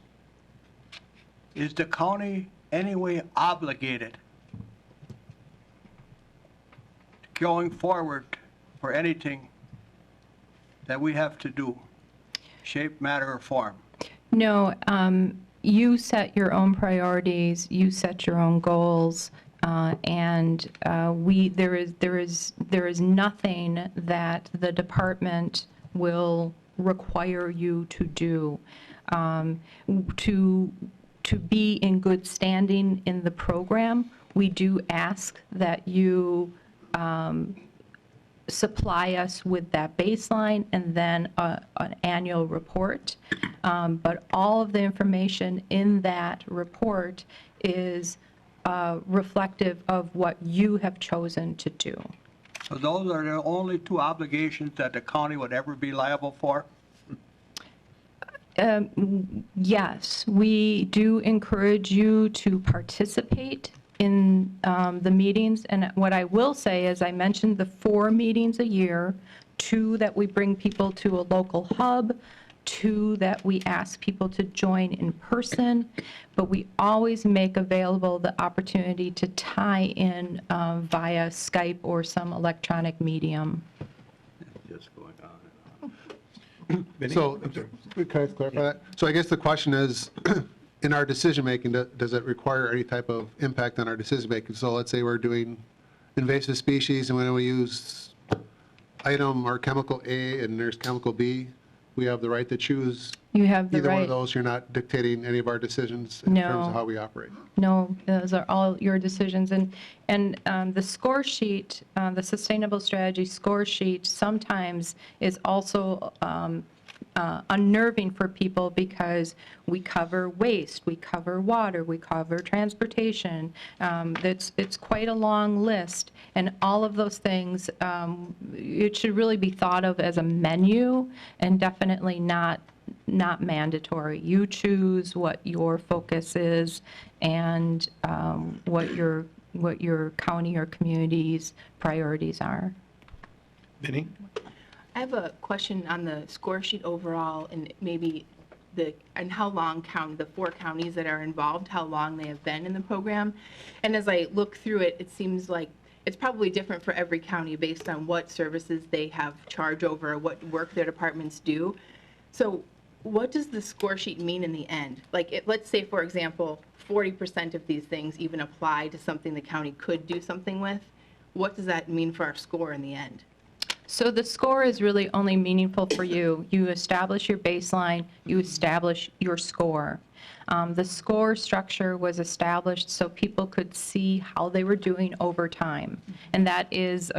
is the county anyway obligated going forward for anything that we have to do, shape, matter, or form?
No, you set your own priorities, you set your own goals, and there is nothing that the department will require you to do. To be in good standing in the program, we do ask that you supply us with that baseline and then an annual report. But all of the information in that report is reflective of what you have chosen to do.
So those are the only two obligations that the county would ever be liable for?
Yes, we do encourage you to participate in the meetings. And what I will say is I mentioned the 4 meetings a year, 2 that we bring people to a local hub, 2 that we ask people to join in person, but we always make available the opportunity to tie in via Skype or some electronic medium.
Just going on and on.
So, can I clarify that? So I guess the question is, in our decision-making, does it require any type of impact on our decision-making? So let's say we're doing invasive species, and when we use item or chemical A and there's chemical B, we have the right to choose
You have the
either one of
right.
those. You're not dictating any of our decisions in terms
No.
of how we operate.
No, those are all your decisions. And the score sheet, the sustainable strategy score sheet sometimes is also unnerving for people because we cover waste, we cover water, we cover transportation. It's quite a long list, and all of those things, it should really be thought of as a menu and definitely not mandatory. You choose what your focus is and what your county or community's priorities are.
Vinnie?
I have a question on the score sheet overall and maybe and how long the 4 counties that are involved, how long they have been in the program. And as I look through it, it seems like it's probably different for every county based on what services they have charge over or what work their departments do. So what does the score sheet mean in the end? Like, let's say, for example, 40% of these things even apply to something the county could do something with. What does that mean for our score in the end?
So the score is really only meaningful for you. You establish your baseline, you establish your score. The score structure was established so people could see how they were doing over time. And that's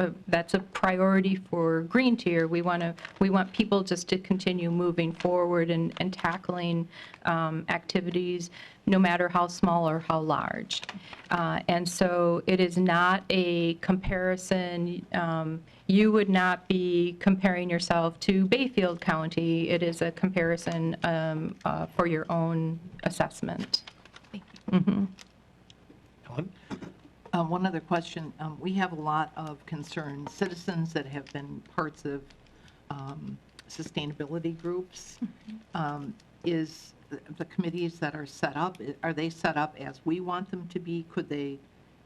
a priority for Green Tier. We want people just to continue moving forward and tackling activities, no matter how small or how large. And so it is not a comparison. You would not be comparing yourself to Bayfield County. It is a comparison for your own assessment.
Thank you.
Mm-hmm.
Helen?
One other question. We have a lot of concerned citizens that have been parts of sustainability groups. Is the committees that are set up, are they set up as we want them to be? Could they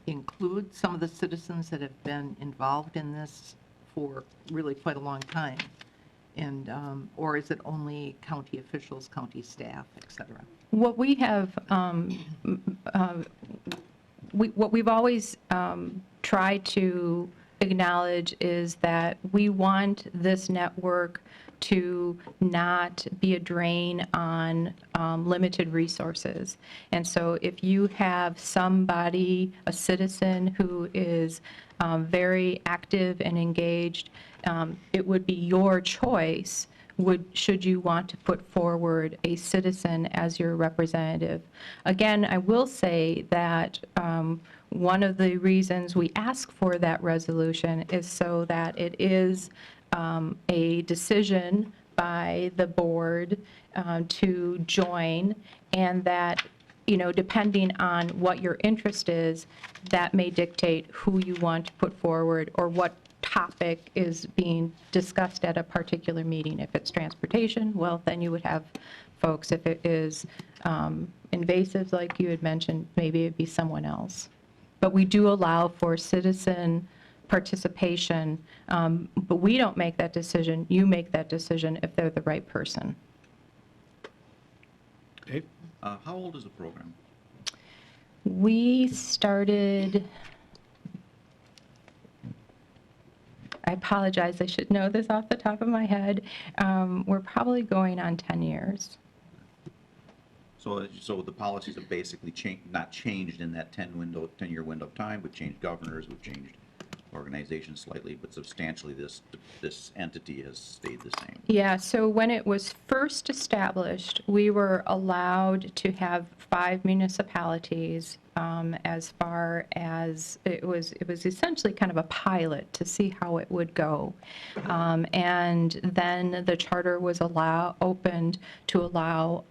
include some of the citizens that have been involved in this for really quite a long time? And, or is it only county officials, county staff, et cetera?
What we have, what we've always tried to acknowledge is that we want this network to not be a drain on limited resources. And so if you have somebody, a citizen who is very active and engaged, it would be your choice should you want to put forward a citizen as your representative. Again, I will say that one of the reasons we ask for that resolution is so that it is a decision by the board to join, and that, you know, depending on what your interest is, that may dictate who you want to put forward or what topic is being discussed at a particular meeting. If it's transportation, well, then you would have folks. If it is invasives, like you had mentioned, maybe it'd be someone else. But we do allow for citizen participation, but we don't make that decision. You make that decision if they're the right person.
Dave?
How old is the program?
We started, I apologize, I should know this off the top of my head. We're probably going on 10 years.
So the policies have basically not changed in that 10-year window of time. We've changed governors, we've changed organizations slightly, but substantially this entity has stayed the same.
Yeah, so when it was first established, we were allowed to have 5 municipalities, as far as it was essentially kind of a pilot to see how it would go. And then the charter was opened to allow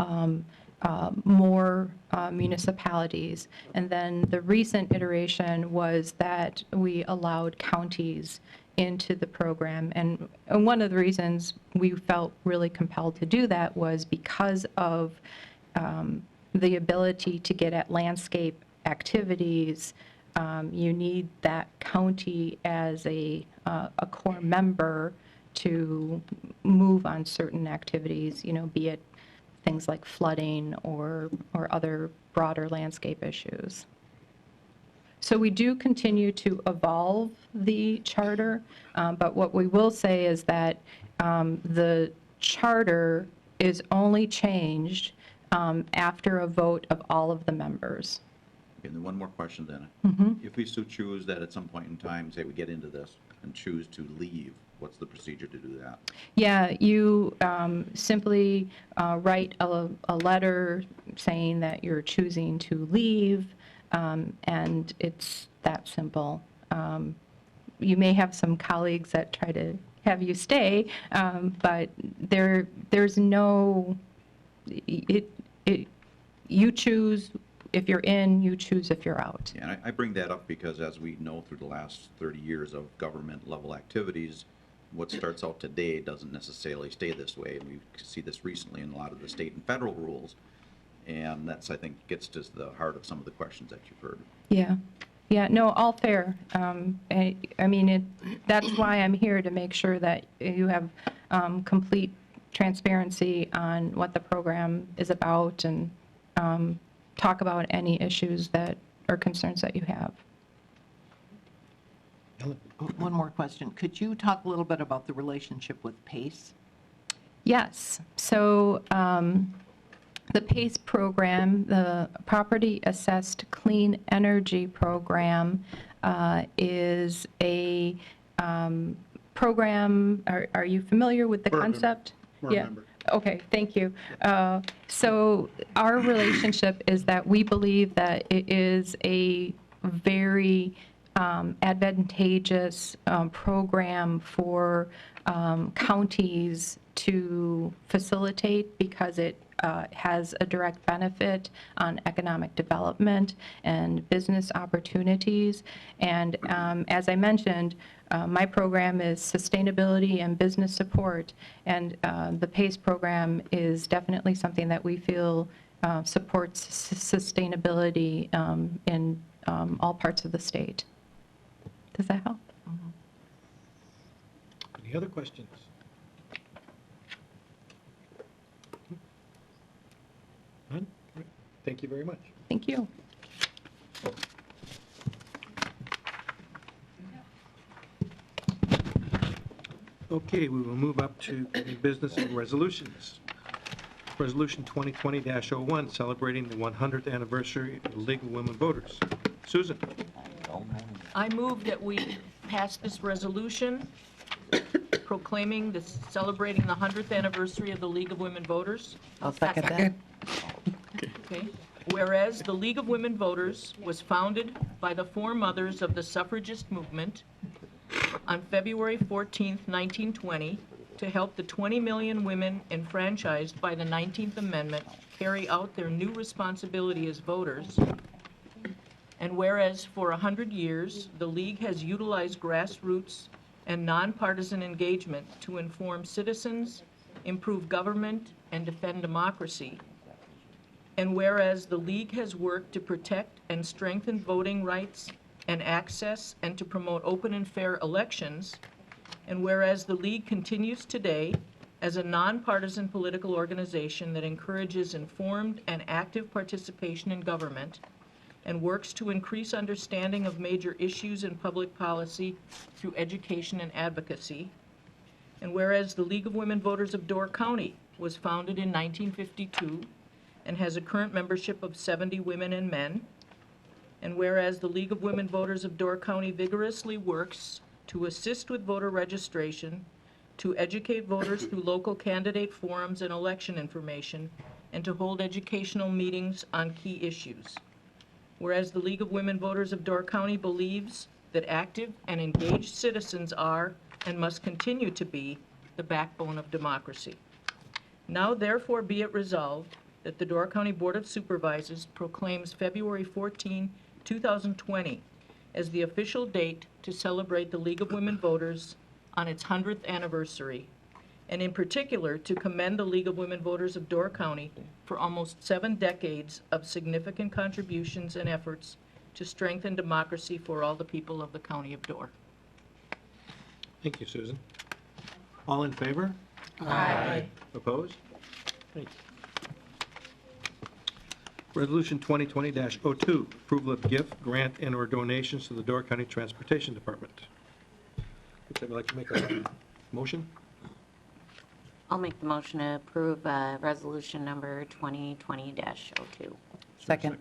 more municipalities. And then the recent iteration was that we allowed counties into the program. And one of the reasons we felt really compelled to do that was because of the ability to get at landscape activities. You need that county as a core member to move on certain activities, you know, be it things like flooding or other broader landscape issues. So we do continue to evolve the charter, but what we will say is that the charter is only changed after a vote of all of the members.
And then one more question then.
Mhm.
If we so choose that at some point in time, say we get into this and choose to leave, what's the procedure to do that?
Yeah, you simply write a letter saying that you're choosing to leave, and it's that simple. You may have some colleagues that try to have you stay, but there's no, you choose if you're in, you choose if you're out.
Yeah, and I bring that up because as we know through the last 30 years of government level activities, what starts out today doesn't necessarily stay this way. And we see this recently in a lot of the state and federal rules. And that's, I think, gets to the heart of some of the questions that you've heard.
Yeah. Yeah, no, all fair. I mean, that's why I'm here, to make sure that you have complete transparency on what the program is about, and talk about any issues that or concerns that you have.
One more question. Could you talk a little bit about the relationship with PACE?
Yes. So the PACE program, the Property Assessed Clean Energy Program, is a program. Are you familiar with the concept? Yeah. Okay, thank you. So our relationship is that we believe that it is a very advantageous program for counties to facilitate, because it has a direct benefit on economic development and business opportunities. And as I mentioned, my program is sustainability and business support, and the PACE program is definitely something that we feel supports sustainability in all parts of the state. Does that help?
Any other questions? None? Thank you very much.
Thank you.
Okay, we will move up to any business and resolutions. Resolution 2020-01, celebrating the 100th anniversary of the League of Women Voters. Susan?
I move that we pass this resolution proclaiming celebrating the 100th anniversary of the League of Women Voters.
I'll second that.
Okay. Whereas the League of Women Voters was founded by the four mothers of the suffragist movement on February 14th, 1920, to help the 20 million women enfranchised by the 19th Amendment carry out their new responsibility as voters. And whereas for 100 years, the League has utilized grassroots and nonpartisan engagement to inform citizens, improve government, and defend democracy. And whereas the League has worked to protect and strengthen voting rights and access, and to promote open and fair elections. And whereas the League continues today as a nonpartisan political organization that encourages informed and active participation in government, and works to increase understanding of major issues in public policy through education and advocacy. And whereas the League of Women Voters of Door County was founded in 1952 and has a current membership of 70 women and men. And whereas the League of Women Voters of Door County vigorously works to assist with voter registration, to educate voters through local candidate forums and election information, and to hold educational meetings on key issues. Whereas the League of Women Voters of Door County believes that active and engaged citizens are and must continue to be the backbone of democracy. Now therefore be it resolved that the Door County Board of Supervisors proclaims February 14, 2020 as the official date to celebrate the League of Women Voters on its 100th anniversary, and in particular to commend the League of Women Voters of Door County for almost 7 decades of significant contributions and efforts to strengthen democracy for all the people of the County of Door.
Thank you, Susan. All in favor?
Aye.
Opposed? Thank you. Resolution 2020-02, approval of gift, grant, and/or donations to the Door County Transportation Department. Would somebody like to make a motion?
I'll make the motion to approve resolution number 2020-02.
Second.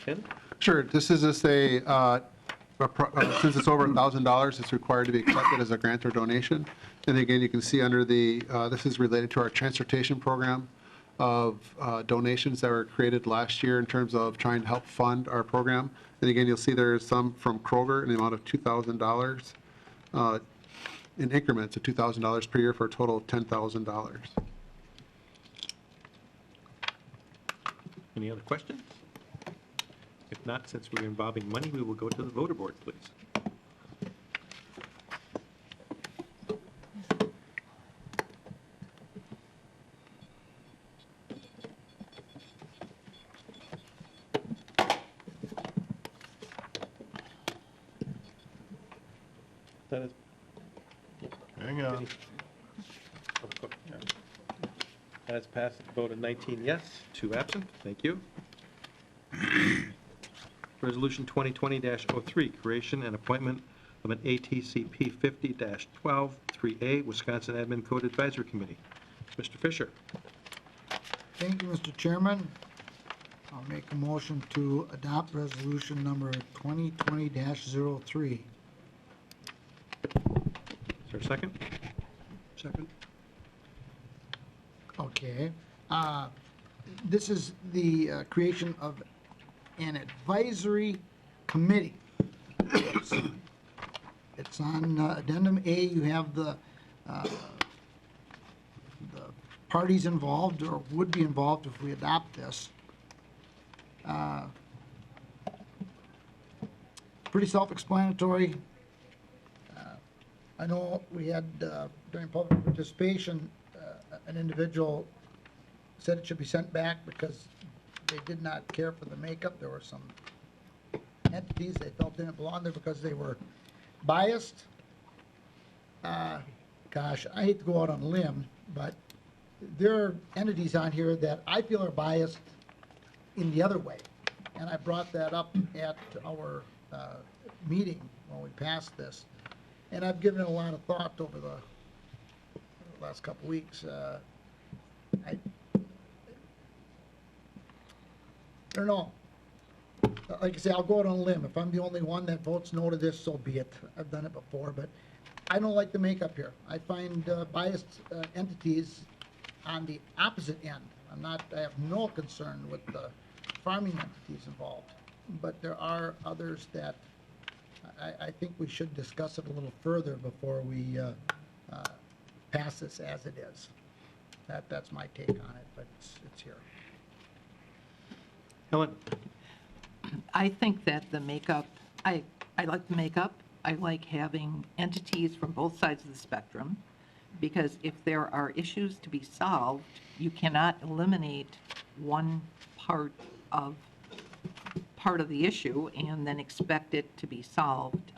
Ken?
Sure, this is just since it's over $1,000, it's required to be accepted as a grant or donation. And again, you can see under the, this is related to our transportation program of donations that were created last year in terms of trying to help fund our program. And again, you'll see there's some from Kroger in the amount of $2,000 in increments of $2,000 per year for a total of $10,000.
Any other questions? If not, since we're involving money, we will go to the voter board, please. That is.
Hang on.
That's passed, vote of 19 yes, 2 absent. Thank you. Resolution 2020-03, creation and appointment of an ATCP 50-12 3A Wisconsin Admin Code Advisory Committee. Mr. Fisher.
Thank you, Mr. Chairman. I'll make a motion to adopt resolution number 2020-03.
Is there a second?
Second. Okay. This is the creation of an advisory committee. It's on addendum A. You have the parties involved or would be involved if we adopt this. Pretty self-explanatory. I know we had, during public participation, an individual said it should be sent back because they did not care for the makeup. There were some entities they felt didn't belong there because they were biased. Gosh, I hate to go out on a limb, but there are entities on here that I feel are biased in the other way. And I brought that up at our meeting when we passed this. And I've given it a lot of thought over the last couple weeks. I don't know. Like I say, I'll go out on a limb. If I'm the only one that votes no to this, so be it. I've done it before, but I don't like the makeup here. I find biased entities on the opposite end. I have no concern with the farming entities involved, but there are others that I think we should discuss it a little further before we pass this as it is. That's my take on it, but it's here.
Helen?
I think that the makeup, I like the makeup. I like having entities from both sides of the spectrum, because if there are issues to be solved, you cannot eliminate one part of the issue and then expect it to be solved.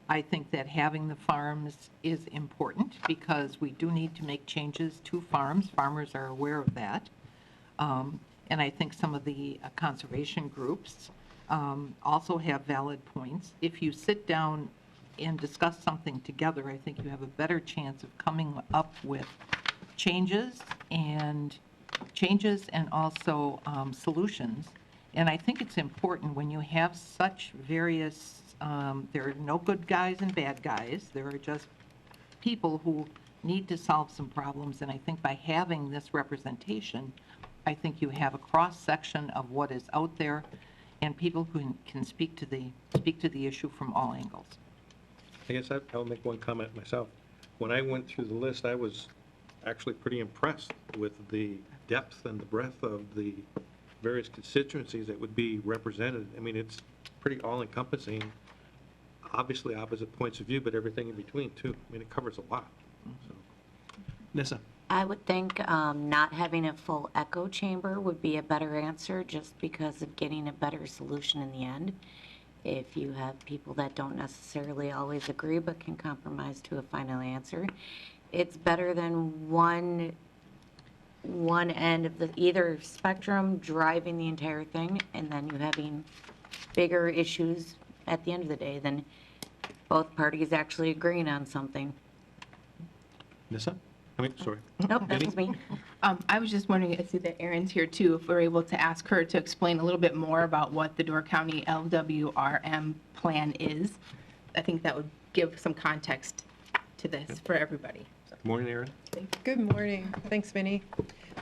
I think that having the farms is important because we do need to make changes to farms. Farmers are aware of that. And I think some of the conservation groups also have valid points. If you sit down and discuss something together, I think you have a better chance of coming up with changes and also solutions. And I think it's important when you have such various, there are no good guys and bad guys. There are just people who need to solve some problems. And I think by having this representation, I think you have a cross-section of what is out there and people who can speak to the issue from all angles.
I guess I'll make one comment myself. When I went through the list, I was actually pretty impressed with the depth and the breadth of the various constituencies that would be represented. I mean, it's pretty all-encompassing, obviously opposite points of view, but everything in between, too. I mean, it covers a lot. So. Nissa?
I would think not having a full echo chamber would be a better answer just because of getting a better solution in the end. If you have people that don't necessarily always agree but can compromise to a final answer, it's better than one end of the either spectrum driving the entire thing and then you having bigger issues at the end of the day than both parties actually agreeing on something.
Nissa? I mean, sorry.
Nope, that was me.
I was just wondering, I see that Erin's here too, if we're able to ask her to explain a little bit more about what the Door County LWRM plan is. I think that would give some context to this for everybody.
Good morning, Erin.
Good morning. Thanks, Vinnie.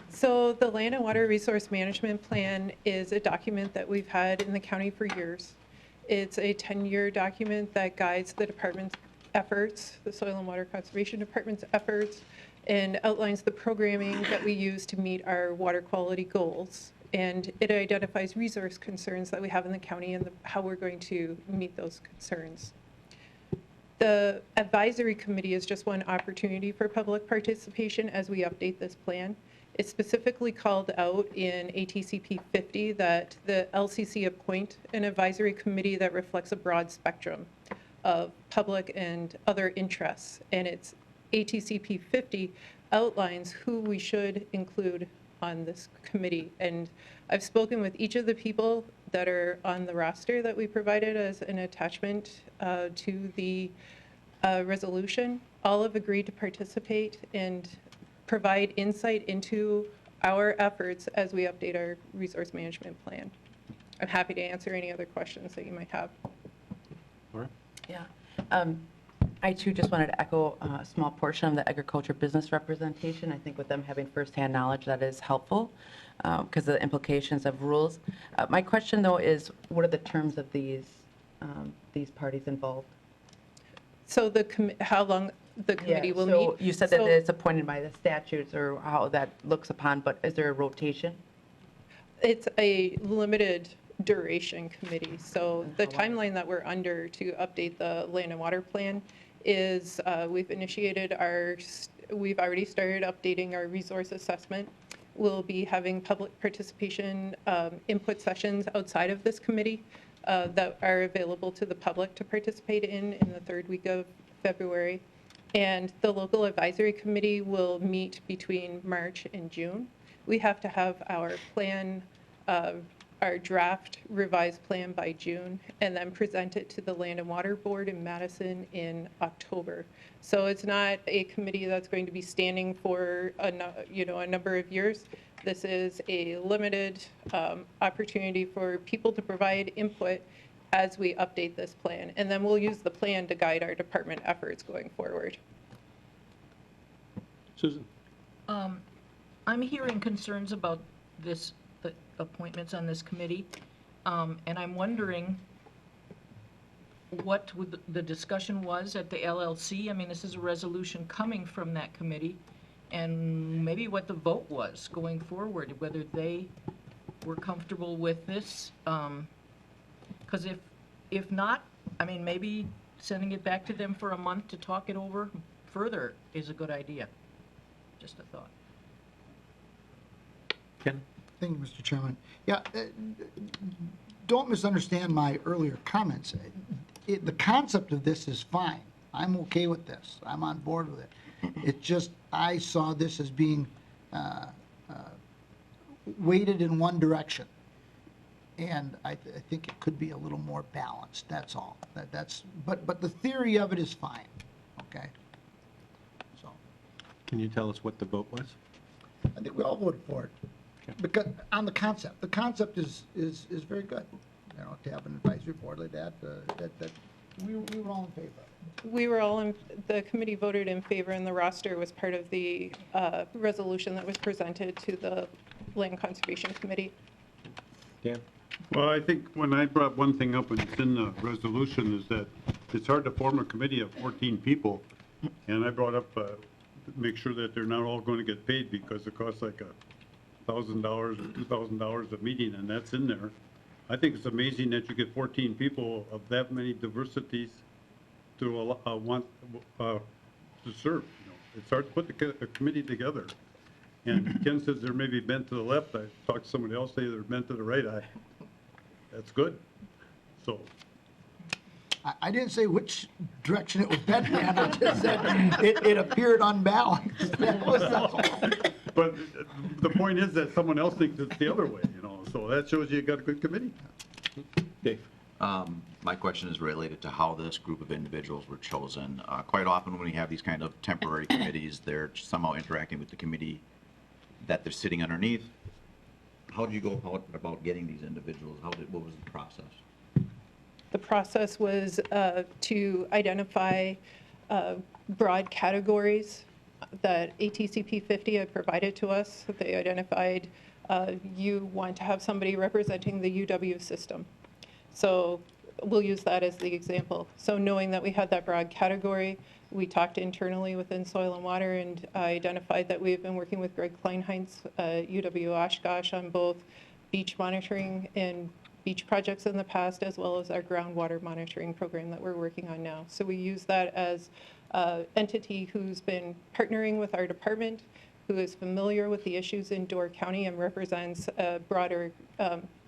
So the Land and Water Resource Management Plan is a document that we've had in the county for years. It's a 10-year document that guides the department's efforts, the Soil and Water Conservation Department's efforts, and outlines the programming that we use to meet our water quality goals. And it identifies resource concerns that we have in the county and how we're going to meet those concerns. The advisory committee is just one opportunity for public participation as we update this plan. It's specifically called out in ATCP 50 that the LCC appoint an advisory committee that reflects a broad spectrum of public and other interests. And it's ATCP 50 outlines who we should include on this committee. And I've spoken with each of the people that are on the roster that we provided as an attachment to the resolution. All have agreed to participate and provide insight into our efforts as we update our resource management plan. I'm happy to answer any other questions that you might have.
Laura?
Yeah. I too just wanted to echo a small portion of the agriculture business representation. I think with them having firsthand knowledge, that is helpful because of the implications of rules. My question though is, what are the terms of these parties involved?
So how long the committee will
so
meet?
You said that it's appointed by the statutes or how that looks upon, but is there a rotation?
It's a limited duration committee. So the timeline that we're under to update the land and water plan is we've already started updating our resource assessment. We'll be having public participation input sessions outside of this committee that are available to the public to participate in the third week of February. And the local advisory committee will meet between March and June. We have to have our plan, our draft revised plan by June, and then present it to the Land and Water Board in Madison in October. So it's not a committee that's going to be standing for a number of years. This is a limited opportunity for people to provide input as we update this plan. And then we'll use the plan to guide our department efforts going forward.
Susan?
I'm hearing concerns about the appointments on this committee, and I'm wondering what the discussion was at the LLC. I mean, this is a resolution coming from that committee, and maybe what the vote was going forward, whether they were comfortable with this. Because if not, I mean, maybe sending it back to them for a month to talk it over further is a good idea. Just a thought.
Ken?
Thank you, Mr. Chairman. Yeah, don't misunderstand my earlier comments. The concept of this is fine. I'm okay with this. I'm on board with it. It's just, I saw this as being weighted in one direction. And I think it could be a little more balanced, that's all. But the theory of it is fine, okay? So,
Can you tell us what the vote was?
I think we all voted for it. Because on the concept is very good. You know, to have an advisory board like that, we were all in favor.
We were all the committee voted in favor, and the roster was part of the resolution that was presented to the Land Conservation Committee.
Dan?
Well, I think when I brought one thing up, and it's in the resolution, is that it's hard to form a committee of 14 people. And I brought up, make sure that they're not all going to get paid because it costs like $1,000 or $2,000 a meeting, and that's in there. I think it's amazing that you get 14 people of that many diversities to want to serve. You know, it's hard to put the committee together. And Ken says they're maybe bent to the left. I talked to somebody else, say they're bent to the right. That's good. So.
I didn't say which direction it was bent in. I just said it appeared unbalanced. That was all.
But the point is that someone else thinks it's the other way, you know, so that shows you got a good committee.
Dave?
My question is related to how this group of individuals were chosen. Quite often when we have these kind of temporary committees, they're somehow interacting with the committee that they're sitting underneath. How do you go about getting these individuals? What was the process?
The process was to identify broad categories that ATCP 50 had provided to us. They identified you want to have somebody representing the UW system. So we'll use that as the example. So knowing that we had that broad category, we talked internally within Soil and Water and identified that we've been working with Greg Kleinheinz, UW Oshkosh, on both beach monitoring and beach projects in the past, as well as our groundwater monitoring program that we're working on now. So we use that as an entity who's been partnering with our department, who is familiar with the issues in Door County and represents a broader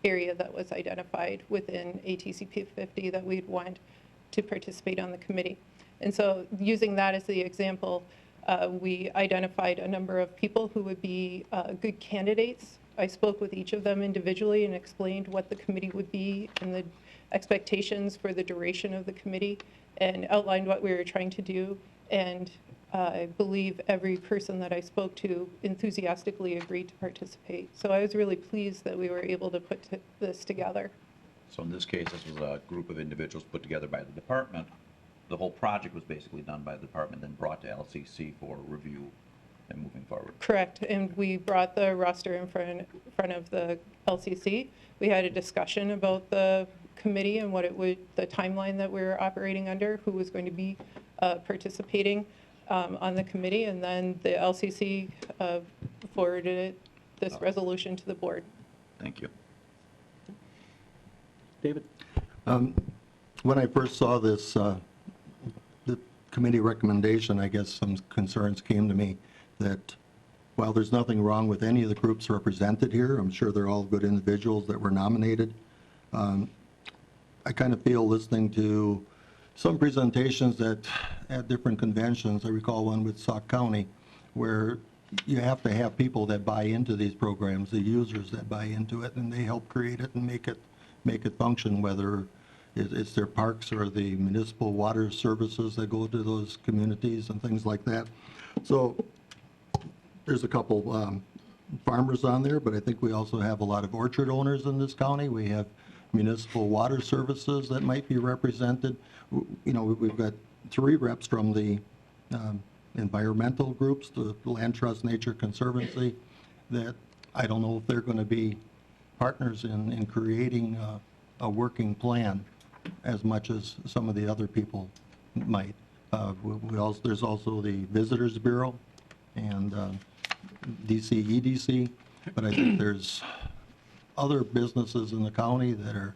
area that was identified within ATCP 50 that we'd want to participate on the committee. And so using that as the example, we identified a number of people who would be good candidates. I spoke with each of them individually and explained what the committee would be and the expectations for the duration of the committee and outlined what we were trying to do. And I believe every person that I spoke to enthusiastically agreed to participate. So I was really pleased that we were able to put this together.
So in this case, this was a group of individuals put together by the department. The whole project was basically done by the department, then brought to LCC for review and moving forward.
Correct, and we brought the roster in front of the LCC. We had a discussion about the committee and what it would, the timeline that we're operating under, who was going to be participating on the committee, and then the LCC forwarded this resolution to the board.
Thank you.
David?
When I first saw this, the committee recommendation, I guess some concerns came to me that while there's nothing wrong with any of the groups represented here, I'm sure they're all good individuals that were nominated. I kind of feel listening to some presentations at different conventions, I recall one with Sauk County, where you have to have people that buy into these programs, the users that buy into it, and they help create it and make it function, whether it's their parks or the municipal water services that go to those communities and things like that. So there's a couple farmers on there, but I think we also have a lot of orchard owners in this county. We have municipal water services that might be represented. You know, we've got 3 reps from the environmental groups, the Land Trust, Nature Conservancy, that I don't know if they're going to be partners in creating a working plan as much as some of the other people might. There's also the Visitors Bureau and EDC, but I think there's other businesses in the county that are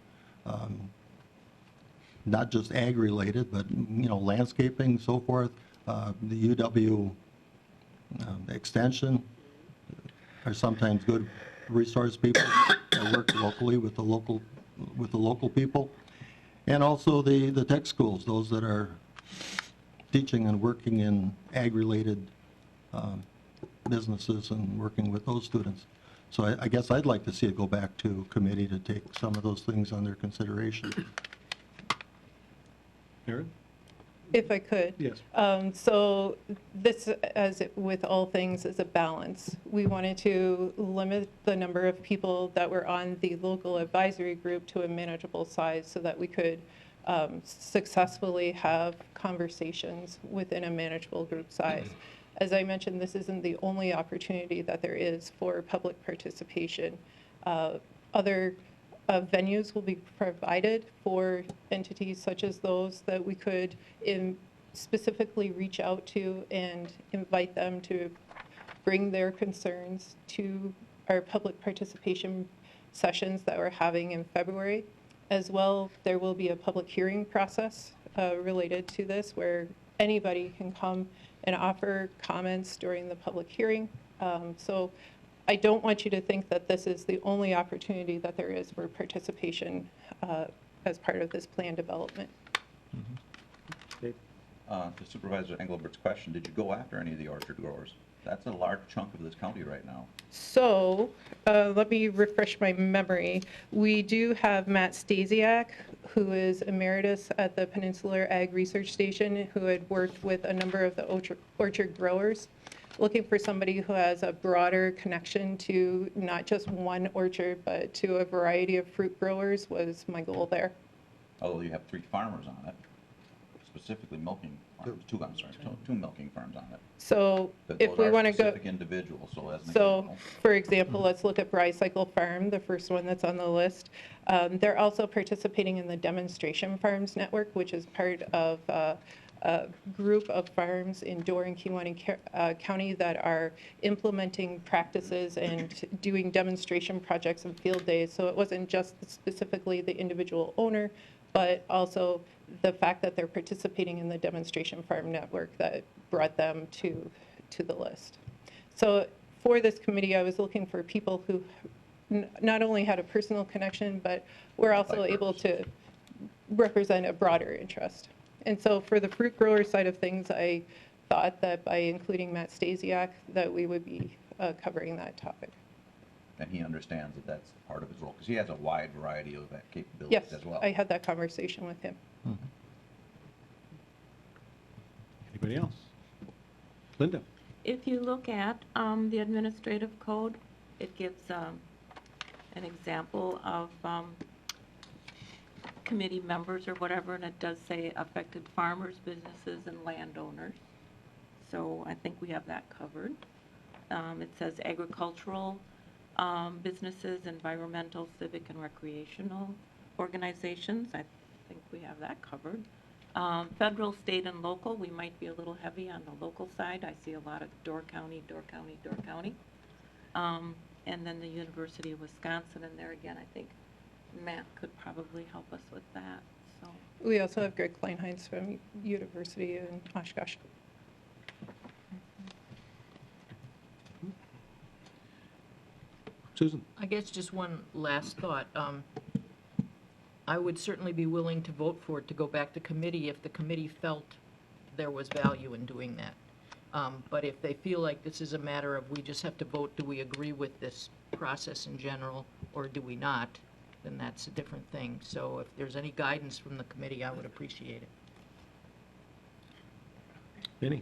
not just ag-related, but, you know, landscaping, so forth. The UW Extension are sometimes good resource people that work locally with the local people. And also the tech schools, those that are teaching and working in ag-related businesses and working with those students. So I guess I'd like to see it go back to committee to take some of those things under consideration.
Erin?
If I could.
Yes.
So this, as with all things, is a balance. We wanted to limit the number of people that were on the local advisory group to a manageable size so that we could successfully have conversations within a manageable group size. As I mentioned, this isn't the only opportunity that there is for public participation. Other venues will be provided for entities such as those that we could specifically reach out to and invite them to bring their concerns to our public participation sessions that we're having in February. As well, there will be a public hearing process related to this where anybody can come and offer comments during the public hearing. So I don't want you to think that this is the only opportunity that there is for participation as part of this plan development.
To Supervisor Engelbert's question, did you go after any of the orchard growers? That's a large chunk of this county right now.
So, let me refresh my memory. We do have Matt Stasiak, who is emeritus at the Peninsular Ag Research Station, who had worked with a number of the orchard growers, looking for somebody who has a broader connection to not just one orchard, but to a variety of fruit growers was my goal there.
Although you have 3 farmers on it, specifically milking farms, two milking farms on it.
So
But
if
those
we
are
want to go,
specific individuals, so as an
so
example.
for example, let's look at Brycycle Farm, the first one that's on the list. They're also participating in the Demonstration Farms Network, which is part of a group of farms in Door and Kewaunee County that are implementing practices and doing demonstration projects and field days. So it wasn't just specifically the individual owner, but also the fact that they're participating in the Demonstration Farm Network that brought them to the list. So for this committee, I was looking for people who not only had a personal connection, but were also able to represent a broader interest. And so for the fruit grower side of things, I thought that by including Matt Stasiak, that we would be covering that topic.
And he understands that that's part of his role, because he has a wide variety of capabilities
Yes,
as well.
I had that conversation with him.
Anybody else? Linda?
If you look at the administrative code, it gives an example of committee members or whatever, and it does say affected farmers, businesses, and landowners. So I think we have that covered. It says agricultural businesses, environmental, civic, and recreational organizations. I think we have that covered. Federal, state, and local, we might be a little heavy on the local side. I see a lot of Door County, Door County, Door County. And then the University of Wisconsin, and there again, I think Matt could probably help us with that. So
We also have Greg Kleinheinz from University in Oshkosh.
Susan?
I guess just one last thought. I would certainly be willing to vote for it to go back to committee if the committee felt there was value in doing that. But if they feel like this is a matter of we just have to vote, do we agree with this process in general, or do we not, then that's a different thing. So if there's any guidance from the committee, I would appreciate it.
Vinnie?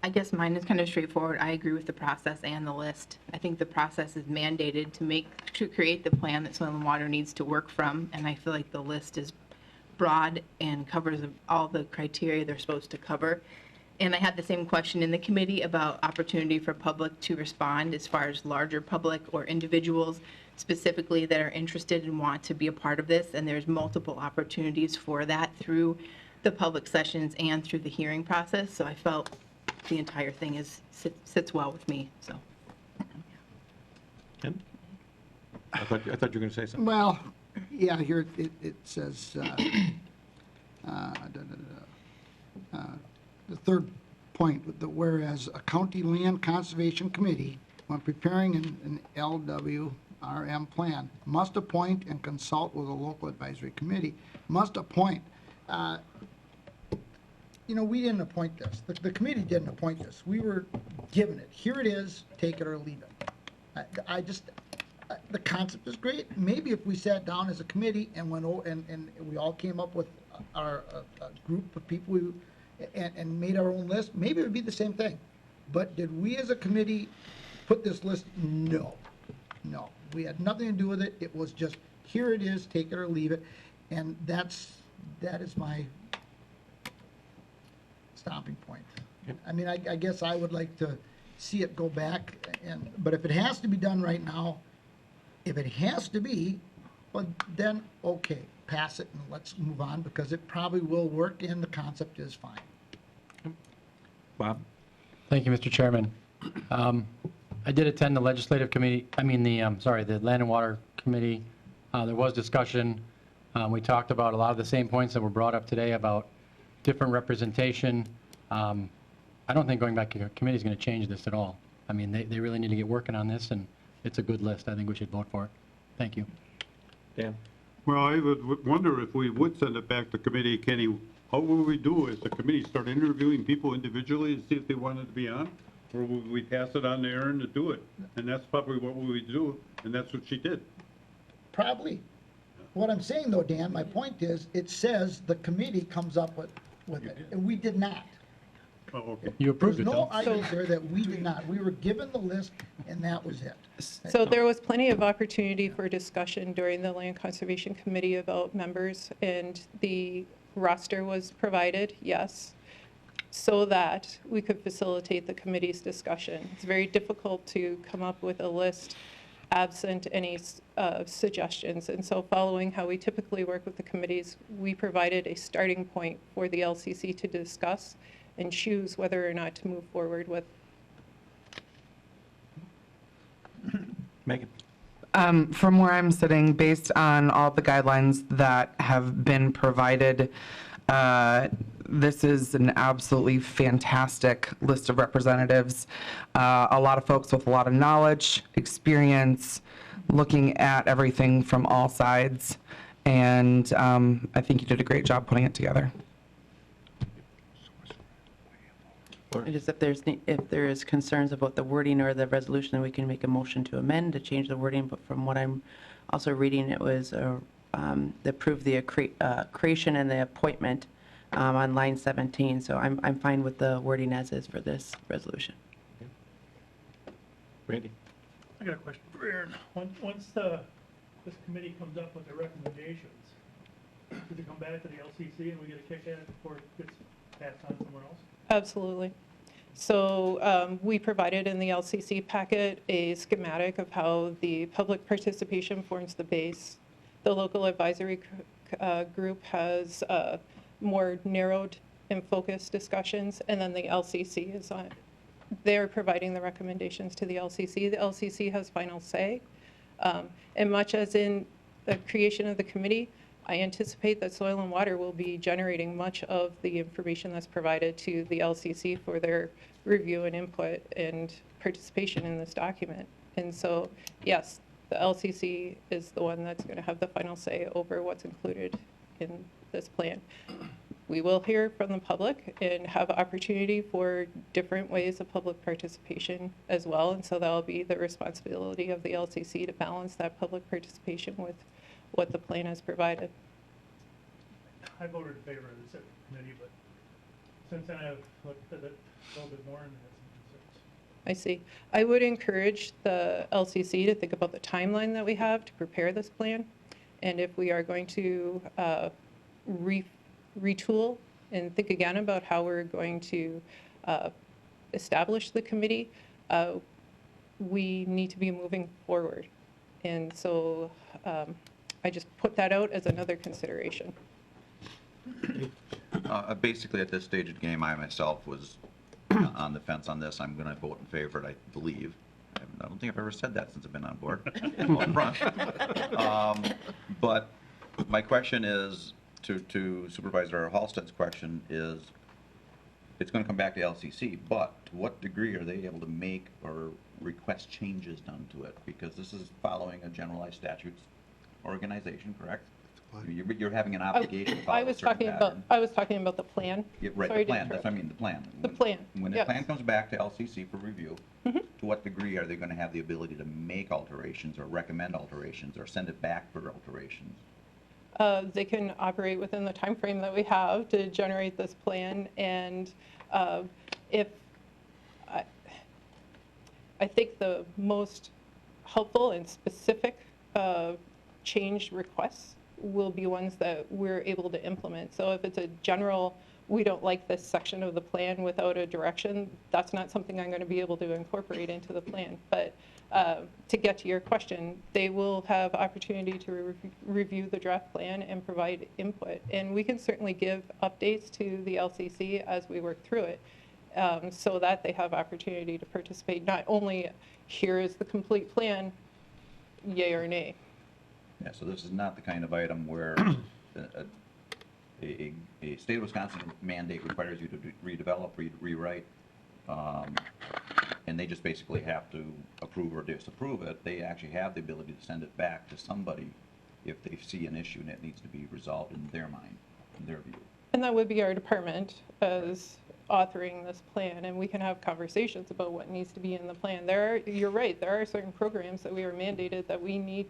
I guess mine is kind of straightforward. I agree with the process and the list. I think the process is mandated to create the plan that Soil and Water needs to work from, and I feel like the list is broad and covers all the criteria they're supposed to cover. And I had the same question in the committee about opportunity for public to respond as far as larger public or individuals specifically that are interested and want to be a part of this, and there's multiple opportunities for that through the public sessions and through the hearing process. So I felt the entire thing sits well with me, so.
Ken? I thought you were going to say something.
Well, yeah, here it says, the third point, that whereas a county land conservation committee, when preparing an LWRM plan, must appoint and consult with a local advisory committee, must appoint. You know, we didn't appoint this. The committee didn't appoint this. We were given it. Here it is, take it or leave it. The concept is great. Maybe if we sat down as a committee and and we all came up with our group of people and made our own list, maybe it would be the same thing. But did we as a committee put this list? No. No. We had nothing to do with it. It was just, here it is, take it or leave it. And that is my stopping point. I mean, I guess I would like to see it go back, but if it has to be done right now, if it has to be, well, then okay, pass it and let's move on, because it probably will work and the concept is fine.
Bob?
Thank you, Mr. Chairman. I did attend the legislative committee, the Land and Water Committee. There was discussion. We talked about a lot of the same points that were brought up today about different representation. I don't think going back to committee is going to change this at all. I mean, they really need to get working on this, and it's a good list. I think we should vote for it. Thank you.
Dan?
Well, I would wonder if we would send it back to committee, Kenny, how would we do as the committee? Start interviewing people individually and see if they wanted to be on? or we pass it on to Erin to do it. And that's probably what we would do, and that's what she did.
Probably. What I'm saying though, Dan, my point is, it says the committee comes up with it, and we did not.
Oh, okay.
You approved
There's
it,
no
though.
items there that we did not. We were given the list, and that was it.
So there was plenty of opportunity for discussion during the Land Conservation Committee about members, and the roster was provided, yes, so that we could facilitate the committee's discussion. It's very difficult to come up with a list absent any suggestions. And so following how we typically work with the committees, we provided a starting point for the LCC to discuss and choose whether or not to move forward with.
Megan?
From where I'm sitting, based on all the guidelines that have been provided, this is an absolutely fantastic list of representatives. A lot of folks with a lot of knowledge, experience, looking at everything from all sides. And I think you did a great job putting it together.
It is if there is concerns about the wording or the resolution, then we can make a motion to amend to change the wording. But from what I'm also reading, it was approve the creation and the appointment on line 17. So I'm fine with the wording as is for this resolution.
Randy?
I got a question for Aaron. Once this committee comes up with their recommendations, does it come back to the LCC and we get a kick at it before it gets passed on somewhere else?
Absolutely. So we provided in the LCC packet a schematic of how the public participation forms the base. The local advisory group has more narrowed and focused discussions, and then the LCC is on. They're providing the recommendations to the LCC. The LCC has final say. And much as in the creation of the committee, I anticipate that Soil and Water will be generating much of the information that's provided to the LCC for their review and input and participation in this document. And so, yes, the LCC is the one that's going to have the final say over what's included in this plan. We will hear from the public and have opportunity for different ways of public participation as well. And so that'll be the responsibility of the LCC to balance that public participation with what the plan has provided.
I voted in favor of this committee, but since then I've looked at it a little bit more and had some concerns.
I see. I would encourage the LCC to think about the timeline that we have to prepare this plan. And if we are going to retool and think again about how we're going to establish the committee, we need to be moving forward. And so I just put that out as another consideration.
Basically, at this stage of the game, I myself was on the fence on this. I'm going to vote in favor, I believe. I don't think I've ever said that since I've been on board. Up front. But my question is, to Supervisor Halstead's question is, it's going to come back to LCC, but to what degree are they able to make or request changes done to it? Because this is following a generalized statutes organization, correct? You're having an obligation to follow a certain pattern.
I was talking about the plan.
Yeah, right,
Sorry
the
to
plan, that's
interrupt.
what I mean, the plan.
The plan,
When the
yes.
plan comes back to LCC for review, to what degree are they going to have the ability to make alterations or recommend alterations or send it back for alterations?
They can operate within the time frame that we have to generate this plan. And if I think the most helpful and specific change requests will be ones that we're able to implement. So if it's a general, we don't like this section of the plan without a direction, that's not something I'm going to be able to incorporate into the plan. But to get to your question, they will have opportunity to review the draft plan and provide input. And we can certainly give updates to the LCC as we work through it, so that they have opportunity to participate. Not only here is the complete plan, yay or nay.
Yeah, so this is not the kind of item where a state of Wisconsin mandate requires you to redevelop, rewrite, and they just basically have to approve or disapprove it. They actually have the ability to send it back to somebody if they see an issue and it needs to be resolved in their mind, in their view.
And that would be our department as authoring this plan, and we can have conversations about what needs to be in the plan. You're right, there are certain programs that we are mandated that we need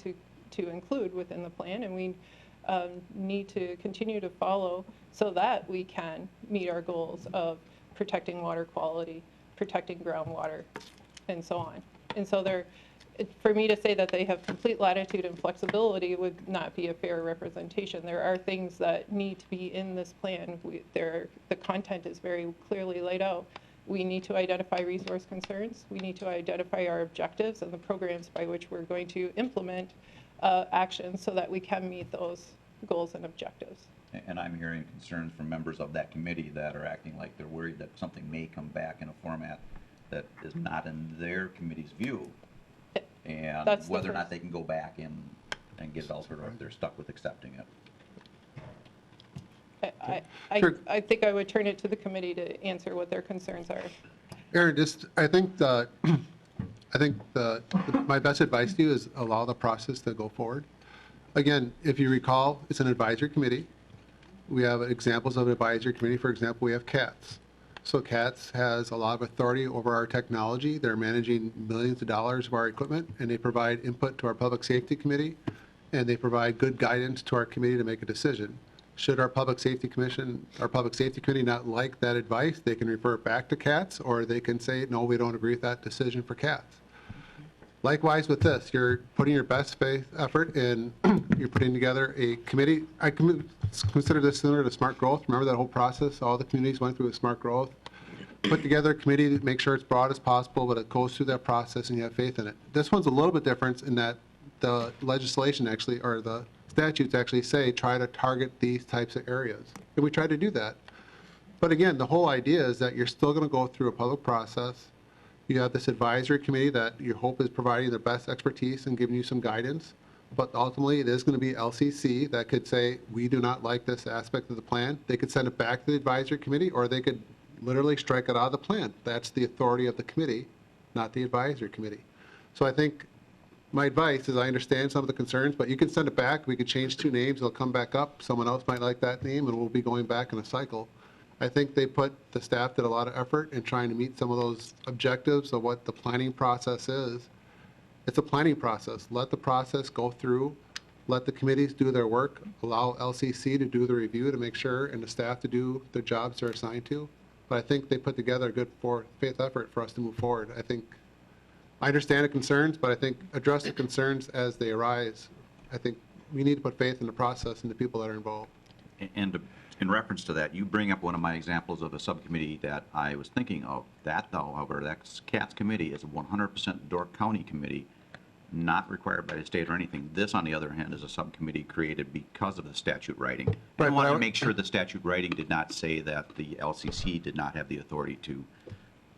to include within the plan, and we need to continue to follow so that we can meet our goals of protecting water quality, protecting groundwater, and so on. And so for me to say that they have complete latitude and flexibility would not be a fair representation. There are things that need to be in this plan. The content is very clearly laid out. We need to identify resource concerns. We need to identify our objectives and the programs by which we're going to implement actions so that we can meet those goals and objectives.
And I'm hearing concerns from members of that committee that are acting like they're worried that something may come back in a format that is not in their committee's view. And whether or not they can go back and get it altered, or if they're stuck with accepting it.
I think I would turn it to the committee to answer what their concerns are.
Aaron, I think my best advice to you is allow the process to go forward. Again, if you recall, it's an advisory committee. We have examples of an advisory committee. For example, we have CATS. So CATS has a lot of authority over our technology. They're managing millions of dollars of our equipment, and they provide input to our Public Safety Committee, and they provide good guidance to our committee to make a decision. Should our Public Safety Committee not like that advice, they can refer it back to CATS, or they can say, no, we don't agree with that decision for CATS. Likewise with this, you're putting your best faith effort in, you're putting together a committee. I consider this similar to smart growth. Remember that whole process all the communities went through with smart growth? Put together a committee to make sure it's broad as possible, but it goes through that process and you have faith in it. This one's a little bit different in that the legislation actually, or the statutes actually say, try to target these types of areas. And we try to do that. But again, the whole idea is that you're still going to go through a public process. You have this advisory committee that you hope is providing the best expertise and giving you some guidance. But ultimately, it is going to be LCC that could say, we do not like this aspect of the plan. They could send it back to the advisory committee, or they could literally strike it out of the plan. That's the authority of the committee, not the advisory committee. So I think my advice is, I understand some of the concerns, but you can send it back. We could change 2 names. They'll come back up. Someone else might like that name, and we'll be going back in a cycle. I think the staff did a lot of effort in trying to meet some of those objectives of what the planning process is. It's a planning process. Let the process go through. Let the committees do their work. Allow LCC to do the review to make sure, and the staff to do the jobs they're assigned to. But I think they put together a good faith effort for us to move forward. I understand the concerns, but I think address the concerns as they arise. I think we need to put faith in the process and the people that are involved.
And in reference to that, you bring up one of my examples of a subcommittee that I was thinking of. That, though, however, that CATS committee is a 100% Door County committee, not required by the state or anything. This, on the other hand, is a subcommittee created because of the statute writing. I wanted to make sure the statute writing did not say that the LCC did not have the authority to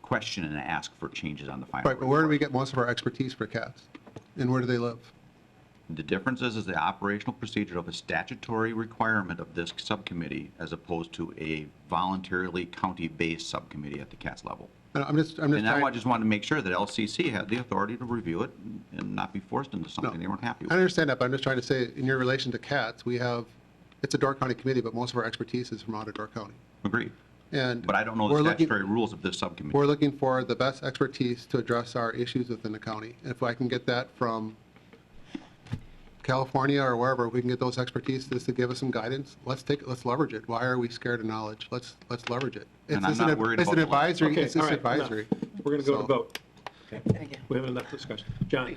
question and ask for changes on the final report.
Right, but where do we get most of our expertise for CATS? And where do they live?
The difference is the operational procedure of a statutory requirement of this subcommittee as opposed to a voluntarily county-based subcommittee at the CATS level.
I'm just trying.
I just wanted to make sure that LCC had the authority to review it and not be forced into something they weren't happy with.
I understand that, but I'm just trying to say, in your relation to CATS, it's a Door County committee, but most of our expertise is from out of Door County.
Agreed.
And
but I don't know the statutory rules of this subcommittee.
We're looking for the best expertise to address our issues within the county. And if I can get that from California or wherever, we can get those expertise to give us some guidance. Let's leverage it. Why are we scared of knowledge? Let's leverage it.
And I'm not worried about
an advisory.
Okay,
it's just
all right,
advisory.
Enough. We're going to go to vote. Okay. We have enough discussion. John.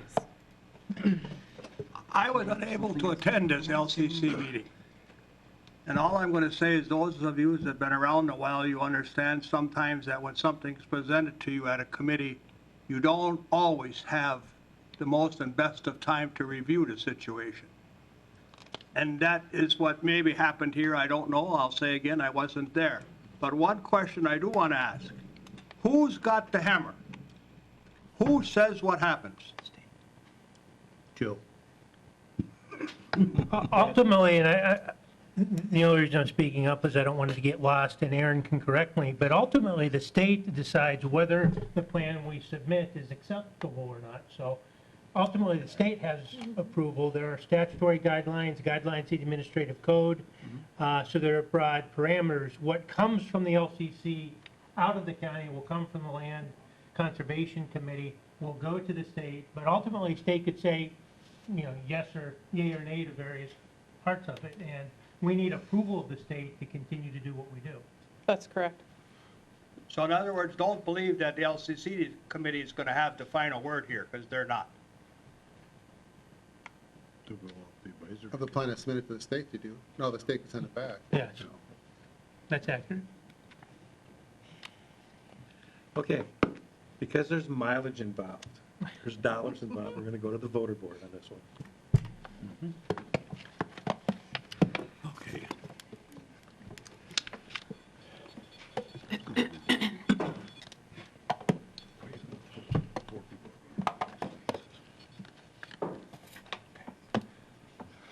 I was unable to attend this LCC meeting. And all I'm going to say is those of you that have been around a while, you understand sometimes that when something's presented to you at a committee, you don't always have the most and best of time to review the situation. And that is what maybe happened here. I don't know. I'll say again, I wasn't there. But one question I do want to ask, who's got the hammer? Who says what happens?
Joe.
Ultimately, and the only reason I'm speaking up is I don't want it to get lost, and Aaron can correct me, but ultimately the state decides whether the plan we submit is acceptable or not. So ultimately the state has approval. There are statutory guidelines of the administrative code, so there are broad parameters. What comes from the LCC out of the county, will come from the Land Conservation Committee, will go to the state, but ultimately state could say, yes or yea or nay to various parts of it, and we need approval of the state to continue to do what we do.
That's correct.
So in other words, don't believe that the LCC committee is going to have the final word here, because they're not.
To go off the advisory.
Of the plan that's submitted to the state, they do. No, the state can send it back.
Yes, that's accurate.
Okay, because there's mileage involved, there's dollars involved, we're going to go to the voter board on this one. Okay.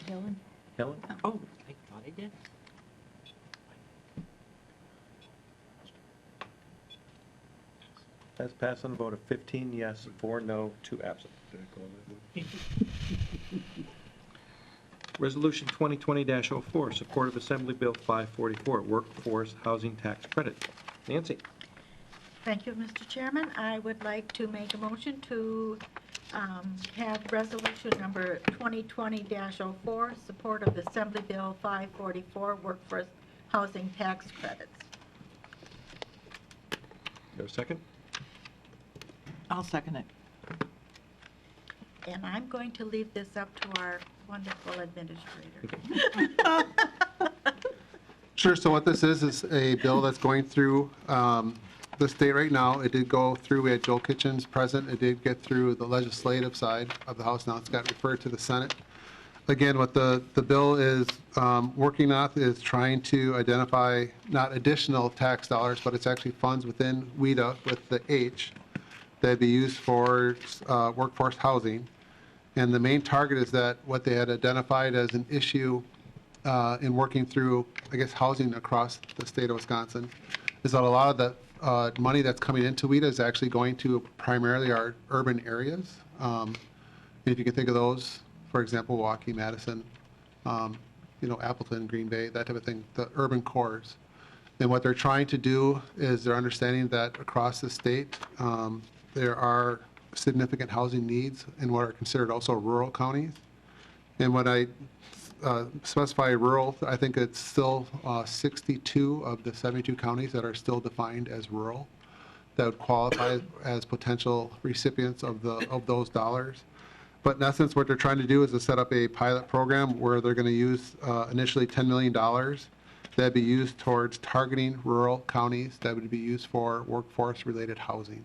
Helen?
Helen?
Oh, I thought I did.
That's passed on a vote of 15 yes, 4 no, 2 absent. Resolution 2020-04, support of Assembly Bill 544, workforce housing tax credit. Nancy?
Thank you, Mr. Chairman. I would like to make a motion to have resolution number 2020-04, support of Assembly Bill 544, workforce housing tax credits.
There a second?
I'll second it.
And I'm going to leave this up to our wonderful administrator.
Sure, so what this is a bill that's going through the state right now. It did go through, we had Joel Kitchens present, it did get through the legislative side of the House, now it's got referred to the Senate. Again, what the bill is working on is trying to identify not additional tax dollars, but it's actually funds within WIDA with the H that'd be used for workforce housing. And the main target is that what they had identified as an issue in working through, I guess, housing across the state of Wisconsin is that a lot of the money that's coming into WIDA is actually going to primarily our urban areas. If you can think of those, for example, Milwaukee, Madison, Appleton, Green Bay, that type of thing, the urban cores. And what they're trying to do is they're understanding that across the state, there are significant housing needs in what are considered also rural counties. And when I specify rural, I think it's still 62 of the 72 counties that are still defined as rural that would qualify as potential recipients of those dollars. But in essence, what they're trying to do is to set up a pilot program where they're going to use initially $10 million that'd be used towards targeting rural counties that would be used for workforce-related housing.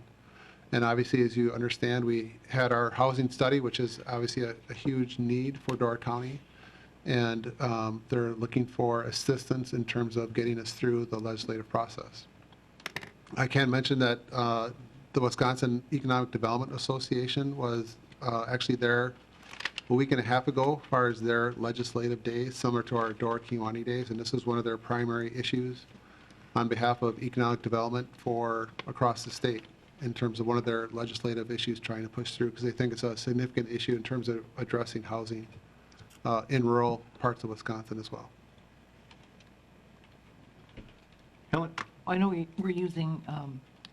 And obviously, as you understand, we had our housing study, which is obviously a huge need for Door County. And they're looking for assistance in terms of getting us through the legislative process. I can mention that the Wisconsin Economic Development Association was actually there a week and a half ago as far as their legislative days, similar to our Door Kiwanee days. And this is one of their primary issues on behalf of economic development for across the state in terms of one of their legislative issues trying to push through because they think it's a significant issue in terms of addressing housing in rural parts of Wisconsin as well.
Helen?
I know we're using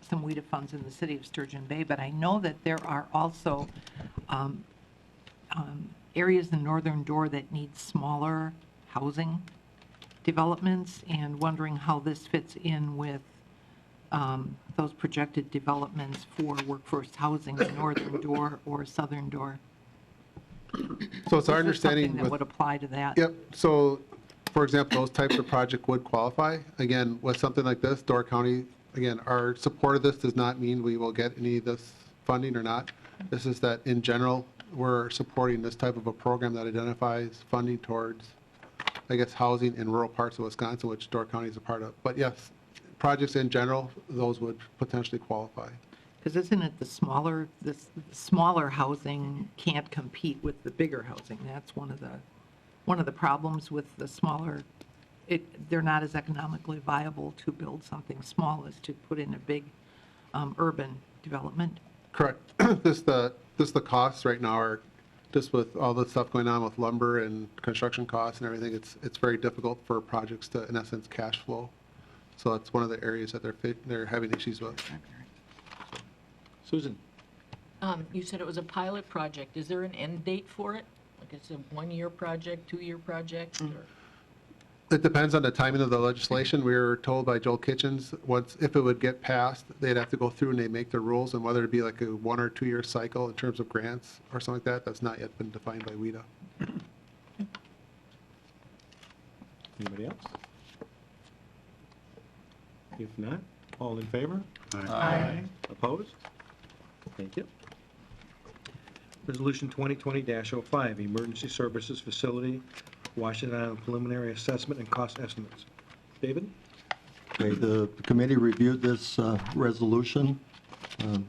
some WIDA funds in the city of Sturgeon Bay, but I know that there are also areas in Northern Door that need smaller housing developments, and wondering how this fits in with those projected developments for workforce housing in Northern Door or Southern Door.
So it's our
Is this
understanding
something that
with-
would apply to that?
Yep. So, for example, those types of project would qualify. Again, with something like this, Door County, again, our support of this does not mean we will get any of this funding or not. This is that in general, we're supporting this type of a program that identifies funding towards, I guess, housing in rural parts of Wisconsin, which Door County is a part of. But yes, projects in general, those would potentially qualify.
Because isn't it the smaller housing can't compete with the bigger housing? That's one of the problems with the smaller. They're not as economically viable to build something small as to put in a big urban development.
Correct. Just the costs right now are, just with all the stuff going on with lumber and construction costs and everything, it's very difficult for projects to, in essence, cash flow. So that's one of the areas that they're having issues with.
Susan?
You said it was a pilot project. Is there an end date for it? Like it's a 1-year project, 2-year project? Or?
It depends on the timing of the legislation. We were told by Joel Kitchens, if it would get passed, they'd have to go through and they make their rules, and whether it be like a 1 or 2 year cycle in terms of grants or something like that, that's not yet been defined by WIDA.
Anybody else? If not, all in favor?
Aye.
Opposed? Thank you. Resolution 2020-05, Emergency Services Facility, Washington Island preliminary assessment and cost estimates. David?
Okay, the committee reviewed this resolution.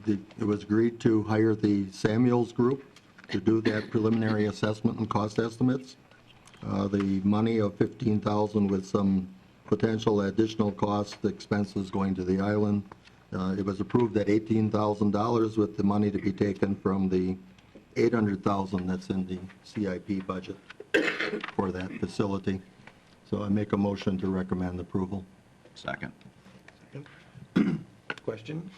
It was agreed to hire the Samuels Group to do that preliminary assessment and cost estimates. The money of $15,000 with some potential additional cost expenses going to the island. It was approved at $18,000 with the money to be taken from the $800,000 that's in the CIP budget for that facility. So I make a motion to recommend approval.
Second.
Question?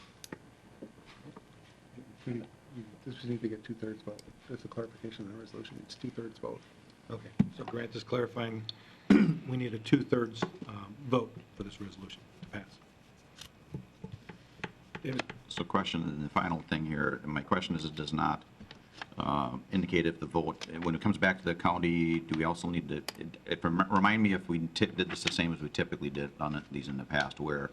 This needs to get 2/3 vote. That's a clarification of the resolution. It's 2/3 vote.
Okay, so Grant is clarifying, we need a 2/3 vote for this resolution to pass. David?
So question, and the final thing here, and my question is, it does not indicate if the vote, when it comes back to the county, do we also need to, remind me if we did this the same as we typically did on these in the past, where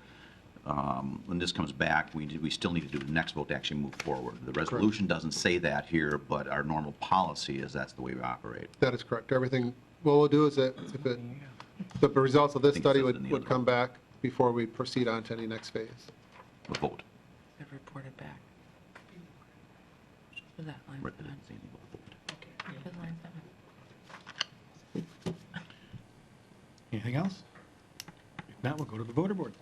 when this comes back, we still need to do the next vote to actually move forward. The resolution doesn't say that here, but our normal policy is that's the way we operate.
That is correct. Everything, what we'll do is that if the results of this study would come back before we proceed on to any next phase.
The vote.
They've reported back. For that line
Right,
seven.
say anything about the vote.
For line seven.
Anything else? If not, we'll go to the voter board.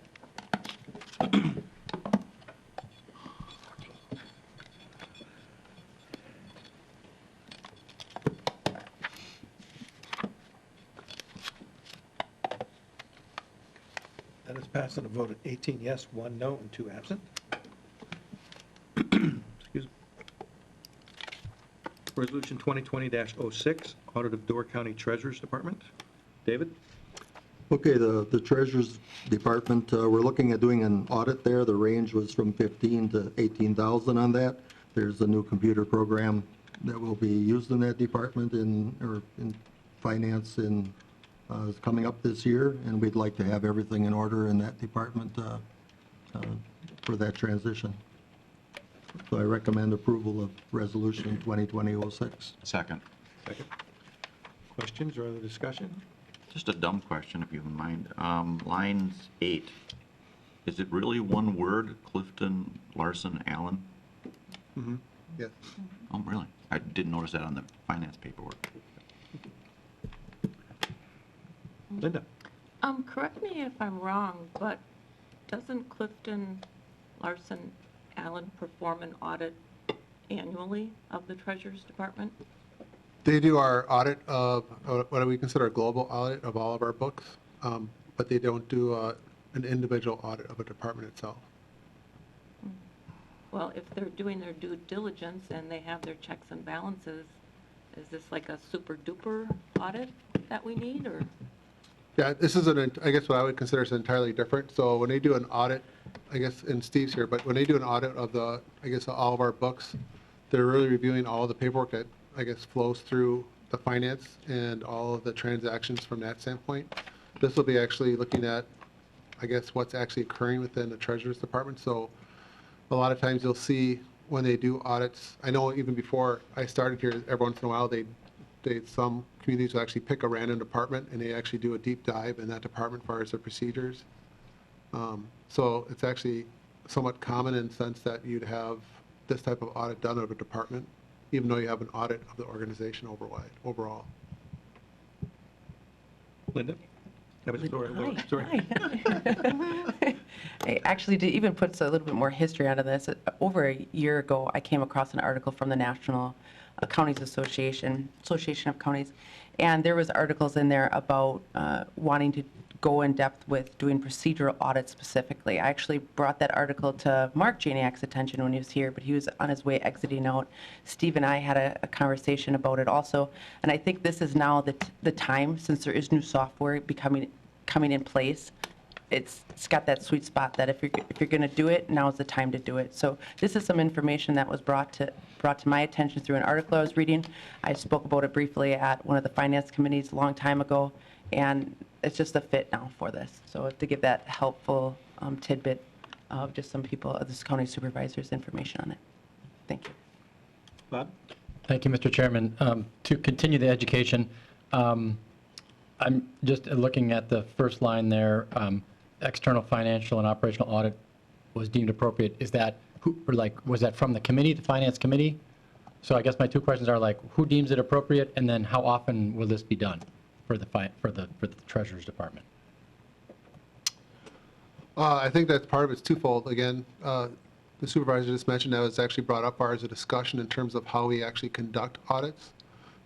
That is passed on a vote of 18 yes, 1 no, and 2 absent. Excuse me. Resolution 2020-06, audit of Door County Treasurer's Department. David?
Okay, the Treasurer's Department, we're looking at doing an audit there. The range was from $15,000 to $18,000 on that. There's a new computer program that will be used in that department in finance is coming up this year, and we'd like to have everything in order in that department for that transition. So I recommend approval of Resolution 2020-06.
Second.
Second. Questions or other discussion?
Just a dumb question, if you don't mind. Lines 8, is it really one word, Clifton, Larson, Allen?
Mm-hmm. Yes.
Oh, really? I didn't notice that on the finance paperwork.
Linda?
Correct me if I'm wrong, but doesn't Clifton, Larson, Allen perform an audit annually of the Treasurer's Department?
They do our audit of, what we consider a global audit of all of our books, but they don't do an individual audit of a department itself.
Well, if they're doing their due diligence and they have their checks and balances, is this like a super duper audit that we need, or?
Yeah, this is I guess what I would consider is entirely different. So when they do an audit, I guess, and Steve's here, but when they do an audit of I guess, all of our books, they're really reviewing all the paperwork that, I guess, flows through the finance and all of the transactions from that standpoint. This will be actually looking at, I guess, what's actually occurring within the Treasurer's Department. So a lot of times you'll see when they do audits, I know even before I started here, every once in a while, some communities will actually pick a random department and they actually do a deep dive in that department as far as their procedures. So it's actually somewhat common in the sense that you'd have this type of audit done of a department, even though you have an audit of the organization overall.
Linda?
Sorry. Actually, to even put a little bit more history onto this, over a year ago, I came across an article from the National Counties Association of Counties, and there was articles in there about wanting to go in depth with doing procedural audits specifically. I actually brought that article to Mark Janiak's attention when he was here, but he was on his way exiting out. Steve and I had a conversation about it also, and I think this is now the time, since there is new software coming in place. It's got that sweet spot that if you're going to do it, now is the time to do it. So this is some information that was brought to my attention through an article I was reading. I spoke about it briefly at one of the finance committees a long time ago, and it's just a fit now for this. So to give that helpful tidbit of just some people of this county supervisors information on it. Thank you.
Bob?
Thank you, Mr. Chairman. To continue the education, I'm just looking at the first line there. External financial and operational audit was deemed appropriate. Is that, was that from the committee, the finance committee? So I guess my two questions are like, who deems it appropriate, and then how often will this be done for the treasurer's department?
I think that's part of it's twofold. Again, the supervisor just mentioned that was actually brought up as a discussion in terms of how we actually conduct audits.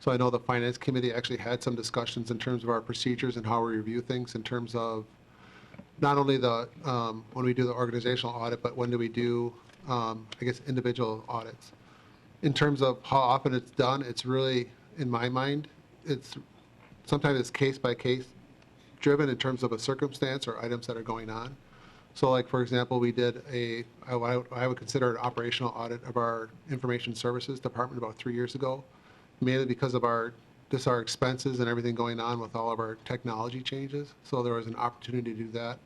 So I know the finance committee actually had some discussions in terms of our procedures and how we review things in terms of not only the when we do the organizational audit, but when do we do, I guess, individual audits. In terms of how often it's done, it's really, in my mind, sometimes it's case by case driven in terms of a circumstance or items that are going on. So like, for example, we did I would consider an operational audit of our information services department about 3 years ago, mainly because of our expenses and everything going on with all of our technology changes. So there was an opportunity to do that.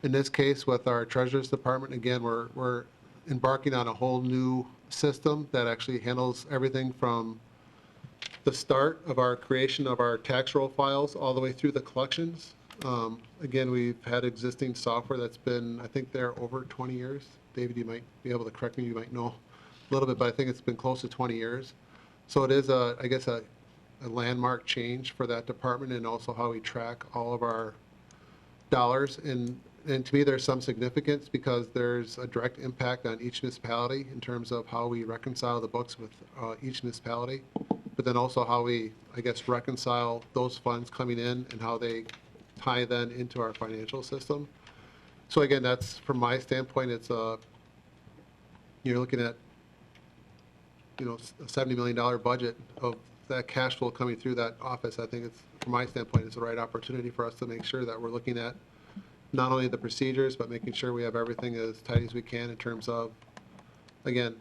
In this case, with our treasurer's department, again, we're embarking on a whole new system that actually handles everything from the start of our creation of our tax roll files all the way through the collections. Again, we've had existing software that's been, I think, there over 20 years. David, you might be able to correct me. You might know a little bit, but I think it's been close to 20 years. So it is, I guess, a landmark change for that department, and also how we track all of our dollars. And to me, there's some significance because there's a direct impact on each municipality in terms of how we reconcile the books with each municipality, but then also how we, I guess, reconcile those funds coming in and how they tie then into our financial system. So again, that's, from my standpoint, it's you're looking at, a $70 million budget of that cash flow coming through that office. I think it's, from my standpoint, it's the right opportunity for us to make sure that we're looking at not only the procedures, but making sure we have everything as tight as we can in terms of, again,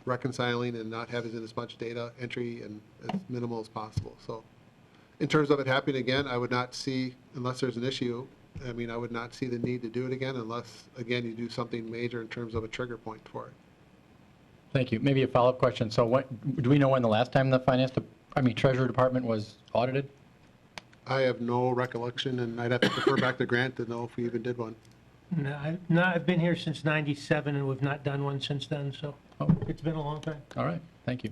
reconciling and not having as much data entry and as minimal as possible. So in terms of it happening again, I would not see, unless there's an issue, I would not see the need to do it again unless, again, you do something major in terms of a trigger point for it.
Thank you. Maybe a follow-up question. So do we know when the last time the treasurer department was audited?
I have no recollection, and I'd have to defer back to Grant to know if we even did one.
No, I've been here since '97, and we've not done one since then, so it's been a long time.
All right, thank you.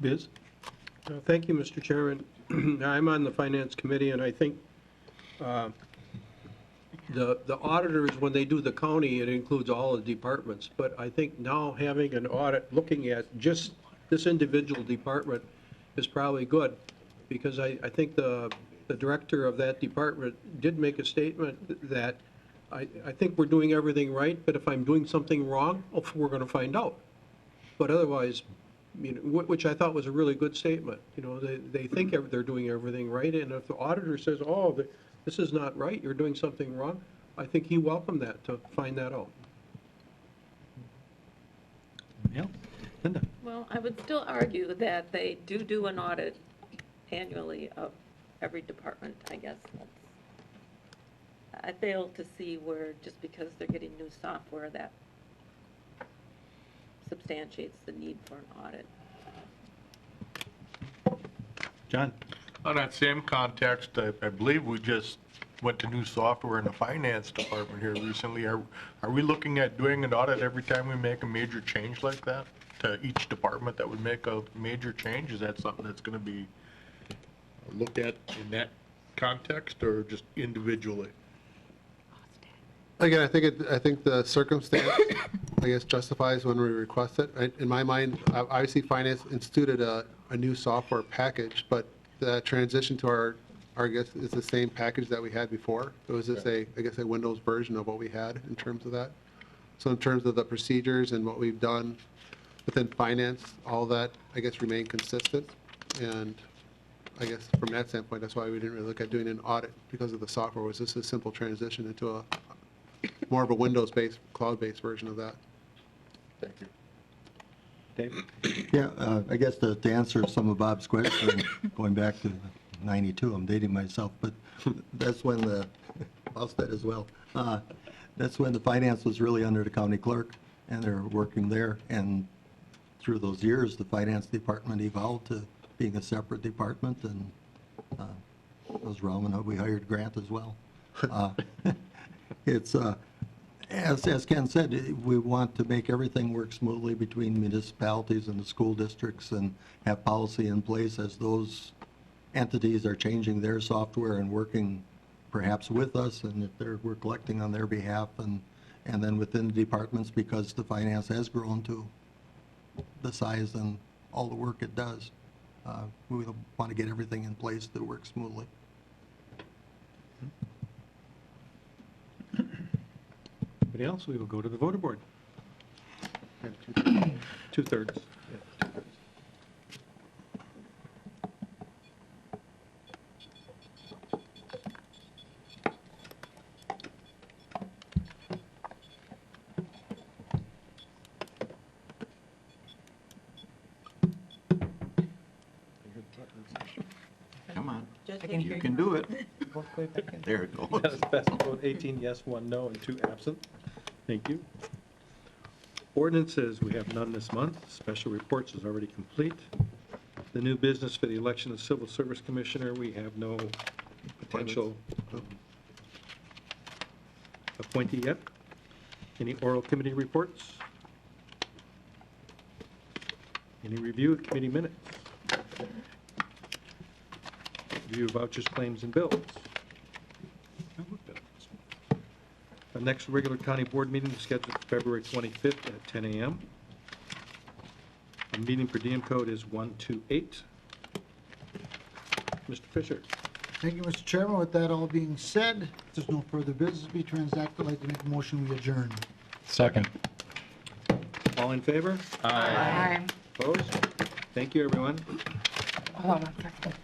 Biz? Thank you, Mr. Chairman. I'm on the Finance Committee, and I think the auditors, when they do the county, it includes all the departments. But I think now having an audit looking at just this individual department is probably good, because I think the director of that department did make a statement that I think we're doing everything right, but if I'm doing something wrong, we're going to find out. But otherwise, which I thought was a really good statement. They think they're doing everything right, and if the auditor says, oh, this is not right, you're doing something wrong, I think he welcomed that, to find that out.
Yeah. Linda?
Well, I would still argue that they do an audit annually of every department, I guess. I fail to see where, just because they're getting new software, that substantiates the need for an audit.
John?
On that same context, I believe we just went to new software in the finance department here recently. Are we looking at doing an audit every time we make a major change like that to each department that would make a major change? Is that something that's going to be looked at in that context, or just individually?
Again, I think the circumstance, I guess, justifies when we request it. In my mind, obviously, finance instituted a new software package, but the transition to our I guess, is the same package that we had before. It was just I guess, a Windows version of what we had in terms of that. So in terms of the procedures and what we've done within finance, all that, I guess, remain consistent. And I guess from that standpoint, that's why we didn't really look at doing an audit because of the software. Was this a simple transition into a more of a Windows-based, cloud-based version of that?
Thank you. Dave?
Yeah, I guess to answer some of Bob's question, going back to 92, I'm dating myself, but that's when I'll state as well, that's when the finance was really under the county clerk, and they're working there, and through those years, the finance department evolved to being a separate department, and it was Roman who we hired Grant as well. It's, as Ken said, we want to make everything work smoothly between municipalities and the school districts and have policy in place as those entities are changing their software and working perhaps with us, and if we're collecting on their behalf, and then within the departments, because the finance has grown to the size and all the work it does. We want to get everything in place to work smoothly.
Anybody else? We will go to the voter board. Two-thirds. Yeah, two-thirds.
Come on.
I can hear
You can do it.
Both way back in.
There it goes.
Unanimous passage vote, 18 yes, 1 no, and 2 absent. Thank you. Ordinances, we have none this month. Special reports is already complete. The new business for the election of Civil Service Commissioner, we have no potential appointee yet. Any oral committee reports? Any review of committee minutes? Review of vouchers, claims, and bills. The next regular county board meeting is scheduled for February 25th at 10 a.m. The meeting per diem code is 128. Mr. Fisher.
Thank you, Mr. Chairman. With that all being said, if there's no further business to be transacted, I'd like to make a motion we adjourn.
Second.
All in favor?
Aye.
Opposed? Thank you, everyone.
Hold on one second.